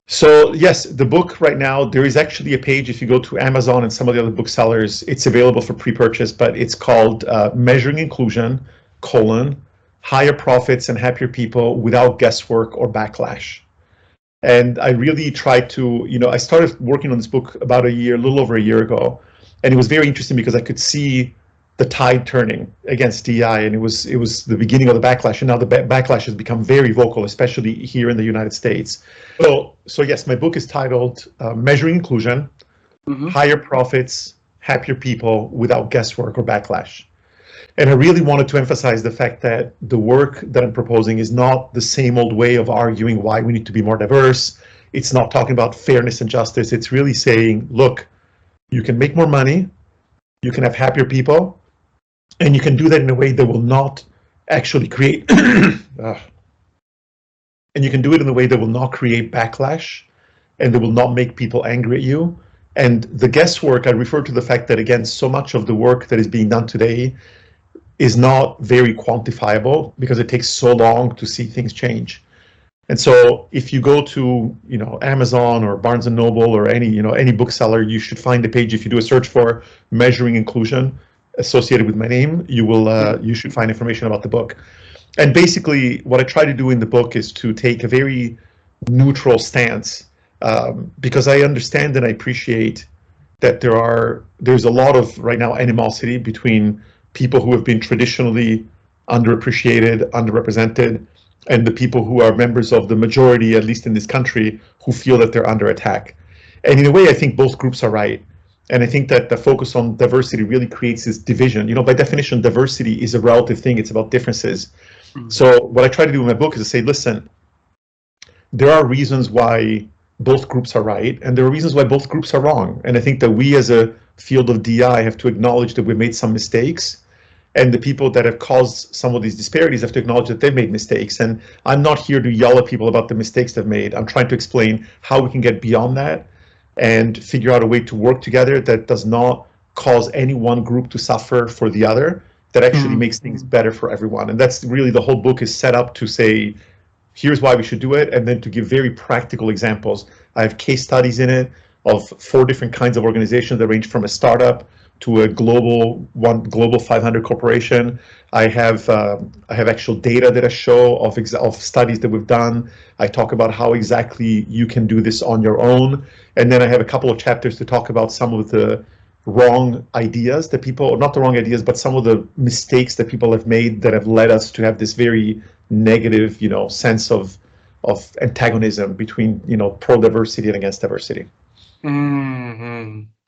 So yes, the book right now, there is actually a page, if you go to Amazon and some of the other booksellers, it's available for pre-purchase, but it's called Measuring Inclusion, Higher Profits and Happier People Without Guesswork or Backlash. And I really tried to, I started working on this book about a little over a year ago, and it was very interesting because I could see the tide turning against DEI, and it was the beginning of the backlash, and now the backlash has become very vocal, especially here in the United States. So yes, my book is titled Measuring Inclusion, Higher Profits, Happier People Without Guesswork or Backlash. And I really wanted to emphasize the fact that the work that I'm proposing is not the same old way of arguing why we need to be more diverse. It's not talking about fairness and justice. It's really saying, look, you can make more money, you can have happier people, and you can do that in a way that will not actually create, and you can do it in a way that will not create backlash and that will not make people angry at you. And the guesswork, I refer to the fact that, again, so much of the work that is being done today is not very quantifiable because it takes so long to see things change. And so if you go to Amazon or Barnes and Noble or any bookseller, you should find a page. If you do a search for Measuring Inclusion associated with my name, you should find information about the book. And basically what I try to do in the book is to take a very neutral stance, because I understand and I appreciate that there's a lot of right now animosity between people who have been traditionally underappreciated, underrepresented, and the people who are members of the majority, at least in this country, who feel that they're under attack. And in a way, I think both groups are right. And I think that the focus on diversity really creates this division. By definition, diversity is a relative thing. It's about differences. So what I try to do in my book is to say, listen, there are reasons why both groups are right, and there are reasons why both groups are wrong. And I think that we as a field of DI have to acknowledge that we've made some mistakes, and the people that have caused some of these disparities have to acknowledge that they've made mistakes. And I'm not here to yell at people about the mistakes they've made. I'm trying to explain how we can get beyond that and figure out a way to work together that does not cause any one group to suffer for the other, that actually makes things better for everyone. And that's really the whole book is set up to say, here's why we should do it, and then to give very practical examples. I have case studies in it of 4 different kinds of organizations that range from a startup to a global 500 corporation. I have actual data that I show of studies that we've done. I talk about how exactly you can do this on your own, and then I have a couple of chapters to talk about some of the wrong ideas that people, or not the wrong ideas, but some of the mistakes that people have made that have led us to have this very negative, sense of antagonism between, pro-diversity and against diversity.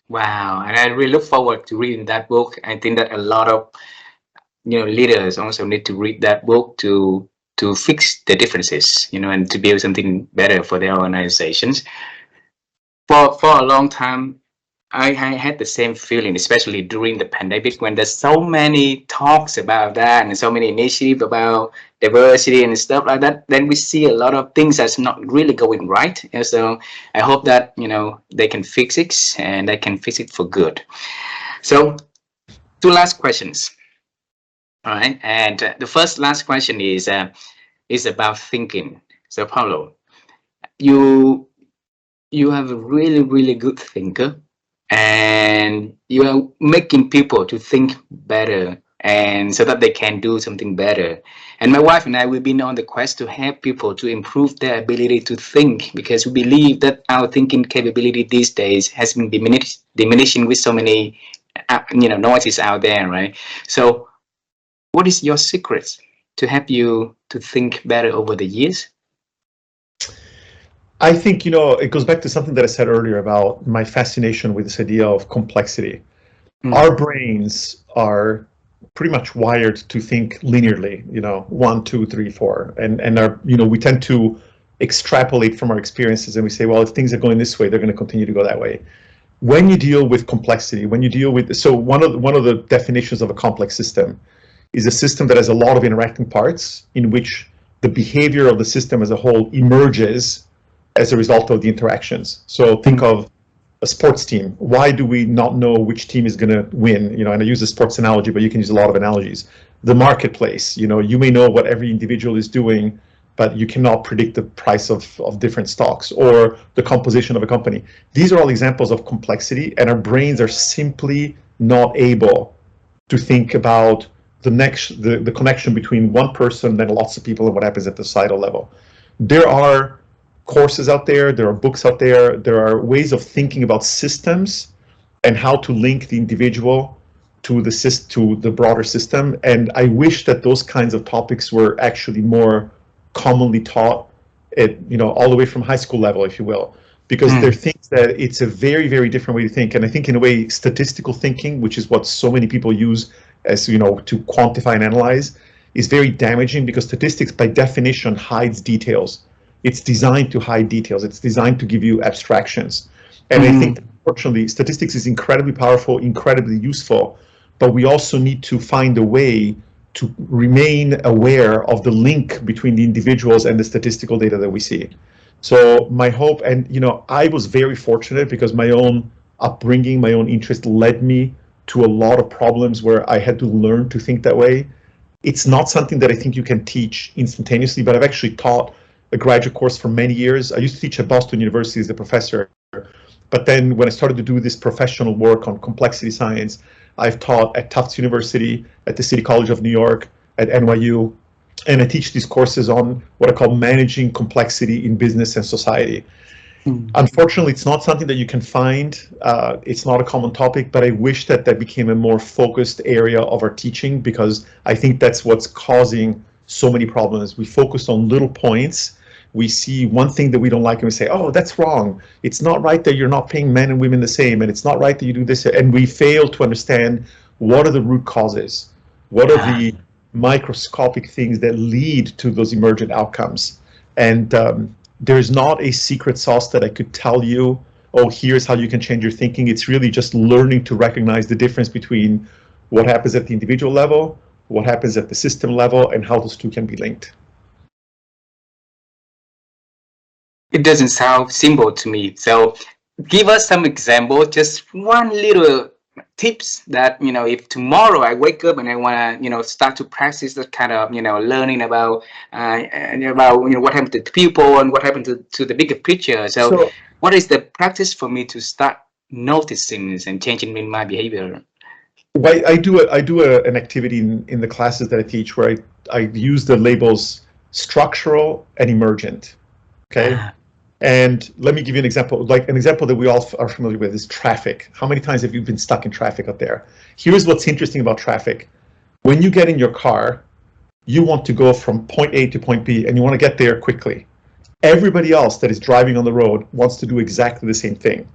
Wow, and I really look forward to reading that book. I think that a lot of leaders also need to read that book to fix the differences, and to build something better for their organizations. For a long time, I had the same feeling, especially during the pandemic, when there's so many talks about that and so many initiatives about diversity and stuff like that. Then we see a lot of things that's not really going right. And so I hope that they can fix it, and they can fix it for good. So 2 last questions. All right, and the last question is about thinking. So Paolo, you have a really good thinker, and you are making people to think better, and so that they can do something better. And my wife and I, we've been on the quest to help people to improve their ability to think, because we believe that our thinking capability these days has been diminishing with so many noises out there, right? So what is your secret to help you to think better over the years? I think, it goes back to something that I said earlier about my fascination with this idea of complexity. Our brains are pretty much wired to think linearly, 1, 2, 3, 4, and we tend to extrapolate from our experiences and we say, well, if things are going this way, they're going to continue to go that way. When you deal with complexity, when you deal with, so one of the definitions of a complex system is a system that has a lot of interacting parts in which the behavior of the system as a whole emerges as a result of the interactions. So think of a sports team. Why do we not know which team is going to win? You know, and I use a sports analogy, but you can use a lot of analogies. The marketplace, you know, you may know what every individual is doing, but you cannot predict the price of different stocks or the composition of a company. These are all examples of complexity, and our brains are simply not able to think about the connection between one person and lots of people and what happens at the societal level. There are courses out there, there are books out there, there are ways of thinking about systems and how to link the individual to the broader system. And I wish that those kinds of topics were actually more commonly taught at, you know, all the way from high school level, if you will, because there are things that it's a very, very different way to think. And I think in a way, statistical thinking, which is what so many people use as, you know, to quantify and analyze, is very damaging because statistics by definition hides details. It's designed to hide details. It's designed to give you abstractions. And I think, unfortunately, statistics is incredibly powerful, incredibly useful, but we also need to find a way to remain aware of the link between the individuals and the statistical data that we see. So my hope, and you know, I was very fortunate because my own upbringing, my own interest led me to a lot of problems where I had to learn to think that way. It's not something that I think you can teach instantaneously, but I've actually taught a graduate course for many years. I used to teach at Boston University as a professor, but then when I started to do this professional work on complexity science, I've taught at Tufts University, at the City College of New York, at NYU, and I teach these courses on what I call managing complexity in business and society. Unfortunately, it's not something that you can find. It's not a common topic, but I wish that that became a more focused area of our teaching because I think that's what's causing so many problems. We focus on little points. We see one thing that we don't like and we say, oh, that's wrong. It's not right that you're not paying men and women the same, and it's not right that you do this. And we fail to understand what are the root causes? What are the microscopic things that lead to those emergent outcomes? And there's not a secret sauce that I could tell you, oh, here's how you can change your thinking. It's really just learning to recognize the difference between what happens at the individual level, what happens at the system level, and how those two can be linked. It doesn't sound simple to me. So give us some example, just one little tips that, you know, if tomorrow I wake up and I want to, you know, start to practice that kind of, you know, learning about, you know, what happened to people and what happened to the bigger picture. So what is the practice for me to start noticing this and changing in my behavior? Well, I do an activity in the classes that I teach where I use the labels structural and emergent. Okay. And let me give you an example. Like an example that we all are familiar with is traffic. How many times have you been stuck in traffic out there? Here's what's interesting about traffic. When you get in your car, you want to go from point A to point B and you want to get there quickly. Everybody else that is driving on the road wants to do exactly the same thing.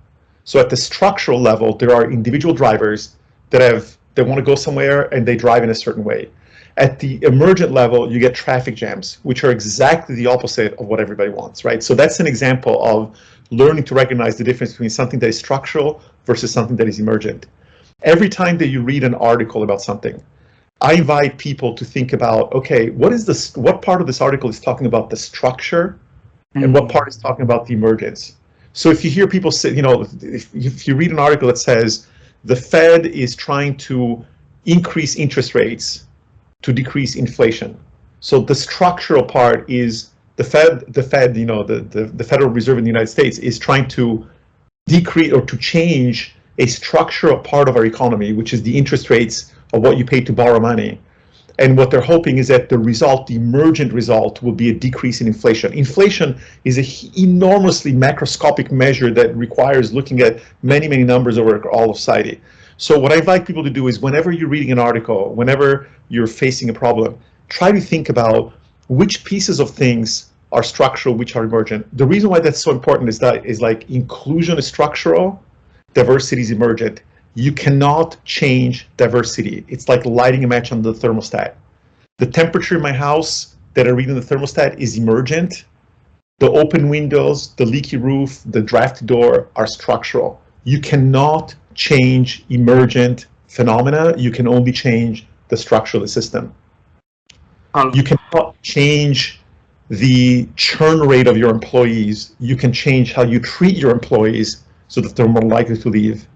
So at the structural level, there are individual drivers that want to go somewhere and they drive in a certain way. At the emergent level, you get traffic jams, which are exactly the opposite of what everybody wants, right? So that's an example of learning to recognize the difference between something that is structural versus something that is emergent. Every time that you read an article about something, I invite people to think about, okay, what part of this article is talking about the structure and what part is talking about the emergence? So if you hear people say, you know, if you read an article that says the Fed is trying to increase interest rates to decrease inflation. So the structural part is the Fed, you know, the Federal Reserve in the United States is trying to decrease or to change a structural part of our economy, which is the interest rates of what you pay to borrow money. And what they're hoping is that the result, the emergent result, will be a decrease in inflation. Inflation is an enormously macroscopic measure that requires looking at many, many numbers over all of society. So what I invite people to do is whenever you're reading an article, whenever you're facing a problem, try to think about which pieces of things are structural, which are emergent. The reason why that's so important is that like inclusion is structural, diversity is emergent. You cannot change diversity. It's like lighting a match on the thermostat. The temperature in my house that I read in the thermostat is emergent. The open windows, the leaky roof, the drafty door are structural. You cannot change emergent phenomena. You can only change the structure of the system. You cannot change the churn rate of your employees. You can change how you treat your employees so that they're more likely to leave.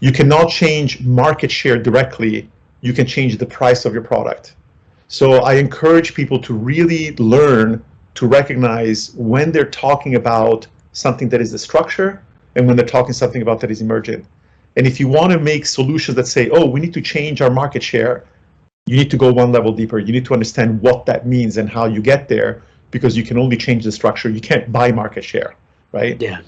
You cannot change market share directly. You can change the price of your product. So I encourage people to really learn to recognize when they're talking about something that is the structure and when they're talking something about that is emergent. And if you want to make solutions that say, oh, we need to change our market share, you need to go one level deeper. You need to understand what that means and how you get there, because you can only change the structure. You can't buy market share, right? Yeah.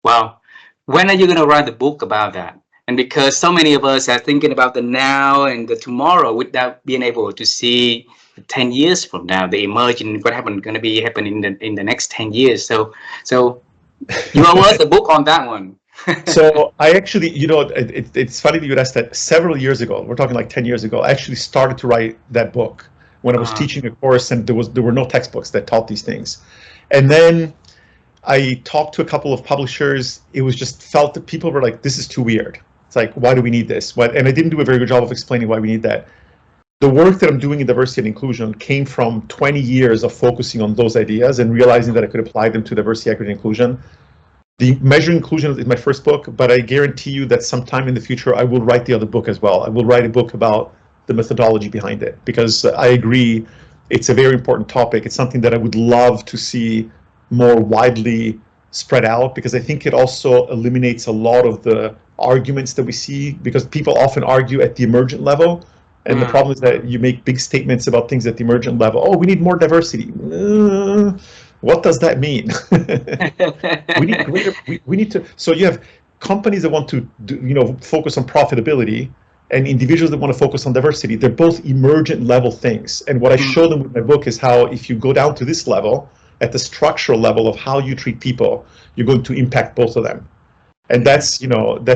Well, when are you going to write the book about that? And because so many of us are thinking about the now and the tomorrow without being able to see 10 years from now, the emerging, what happened going to be happening in the next 10 years. So you owe us a book on that one. So I actually, it's funny that you asked that. Several years ago, we're talking like 10 years ago, I actually started to write that book when I was teaching a course, and there were no textbooks that taught these things. And then I talked to a couple of publishers. It was just felt that people were like, this is too weird. It's like, why do we need this? And I didn't do a very good job of explaining why we need that. The work that I'm doing in diversity and inclusion came from 20 years of focusing on those ideas and realizing that I could apply them to diversity, equity, and inclusion. The Measuring Inclusion is my first book, but I guarantee you that sometime in the future, I will write the other book as well. I will write a book about the methodology behind it, because I agree it's a very important topic. It's something that I would love to see more widely spread out, because I think it also eliminates a lot of the arguments that we see, because people often argue at the emergent level. And the problem is that you make big statements about things at the emergent level. Oh, we need more diversity. What does that mean? We need greater. We need to. So you have companies that want to focus on profitability, and individuals that want to focus on diversity. They're both emergent level things. And what I show them with my book is how, if you go down to this level, at the structural level of how you treat people, you're going to impact both of them. And that's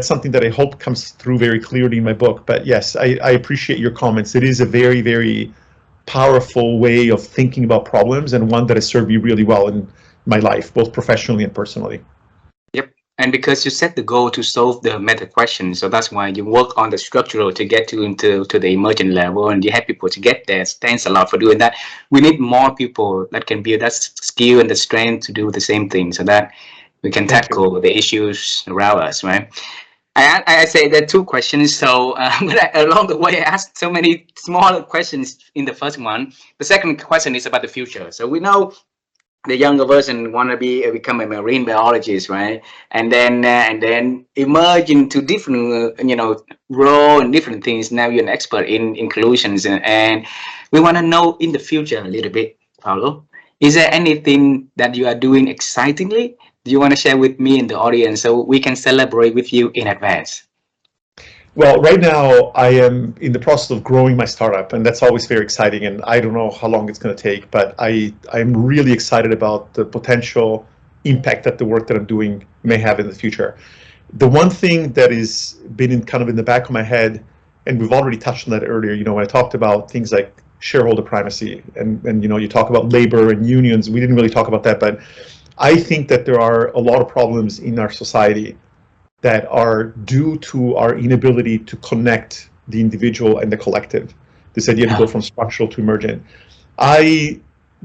something that I hope comes through very clearly in my book. But yes, I appreciate your comments. It is a very, very powerful way of thinking about problems, and one that has served me really well in my life, both professionally and personally. Yep. And because you set the goal to solve the meta question, so that's why you work on the structural to get to the emergent level, and you have people to get there. Thanks a lot for doing that. We need more people that can build that skill and the strength to do the same thing, so that we can tackle the issues around us, right? I say there are two questions, so but along the way I asked so many smaller questions in the first one. The second question is about the future. So we know the younger version want to become a marine biologist, right? And then emerge into different role and different things. Now you're an expert in inclusions, and we want to know in the future a little bit, Paolo. Is there anything that you are doing excitingly? Do you want to share with me and the audience so we can celebrate with you in advance? Well, right now I am in the process of growing my startup, and that's always very exciting. And I don't know how long it's going to take, but I'm really excited about the potential impact that the work that I'm doing may have in the future. The one thing that has been in the back of my head, and we've already touched on that earlier, when I talked about things like shareholder primacy, and you talk about labor and unions. We didn't really talk about that, but I think that there are a lot of problems in our society that are due to our inability to connect the individual and the collective. This idea to go from structural to emergent. I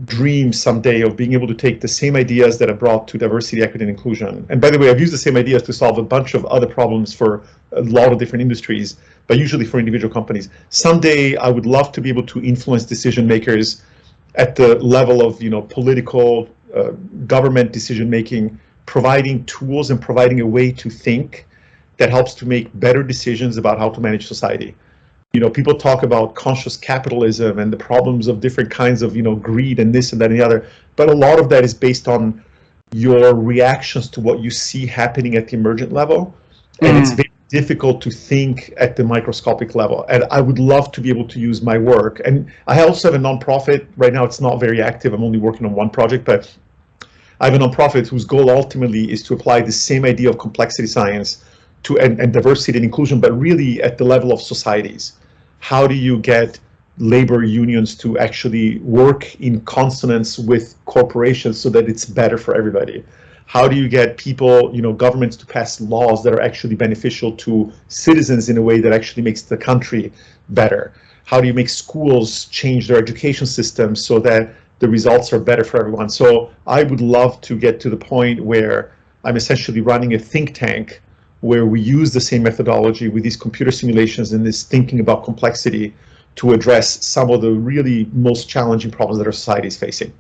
dream someday of being able to take the same ideas that I brought to diversity, equity, and inclusion. And by the way, I've used the same ideas to solve a bunch of other problems for a lot of different industries, but usually for individual companies. Someday, I would love to be able to influence decision makers at the level of political, government decision making, providing tools and providing a way to think that helps to make better decisions about how to manage society. People talk about conscious capitalism and the problems of different kinds of greed and this and that and the other, but a lot of that is based on your reactions to what you see happening at the emergent level, and it's very difficult to think at the microscopic level. And I would love to be able to use my work. And I also have a nonprofit. Right now it's not very active. I'm only working on one project, but I have a nonprofit whose goal ultimately is to apply the same idea of complexity science to and diversity and inclusion, but really at the level of societies. How do you get labor unions to actually work in consonance with corporations so that it's better for everybody? How do you get people, governments to pass laws that are actually beneficial to citizens in a way that actually makes the country better? How do you make schools change their education system so that the results are better for everyone? So I would love to get to the point where I'm essentially running a think tank where we use the same methodology with these computer simulations and this thinking about complexity to address some of the really most challenging problems that our society is facing.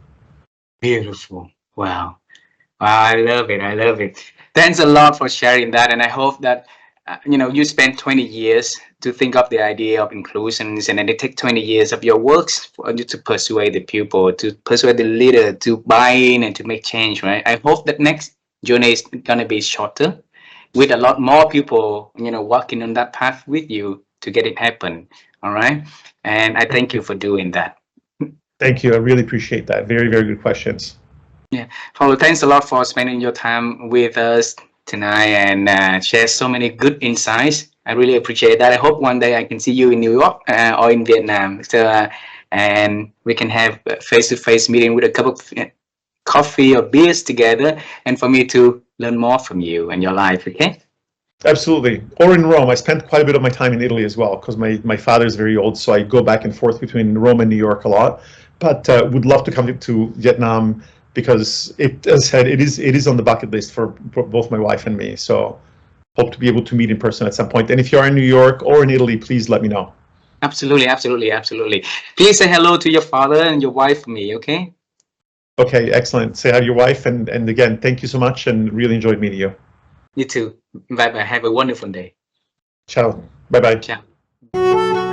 Beautiful. Wow. I love it. I love it. Thanks a lot for sharing that. And I hope that, you spent 20 years to think of the idea of inclusions, and then it takes 20 years of your works for you to persuade the people, to persuade the leader to buy in and to make change, right? I hope that next journey is going to be shorter with a lot more people, walking on that path with you to get it happen. All right. And I thank you for doing that. Thank you. I really appreciate that. Very, very good questions. Yeah, Paolo, thanks a lot for spending your time with us tonight and share so many good insights. I really appreciate that. I hope one day I can see you in New York or in Vietnam, so and we can have a face-to-face meeting with a cup of coffee or beers together, and for me to learn more from you and your life. Okay. Absolutely. Or in Rome. I spent quite a bit of my time in Italy as well because my father is very old, so I go back and forth between Rome and New York a lot. But would love to come to Vietnam, because as I said, it is on the bucket list for both my wife and me. So hope to be able to meet in person at some point. And if you are in New York or in Italy, please let me know. Absolutely, absolutely, absolutely. Please say hello to your father and your wife for me, okay? Okay, excellent. Say hi to your wife, and again, thank you so much, and really enjoyed meeting you. You too. Bye bye. Have a wonderful day. Ciao. Bye bye. Ciao.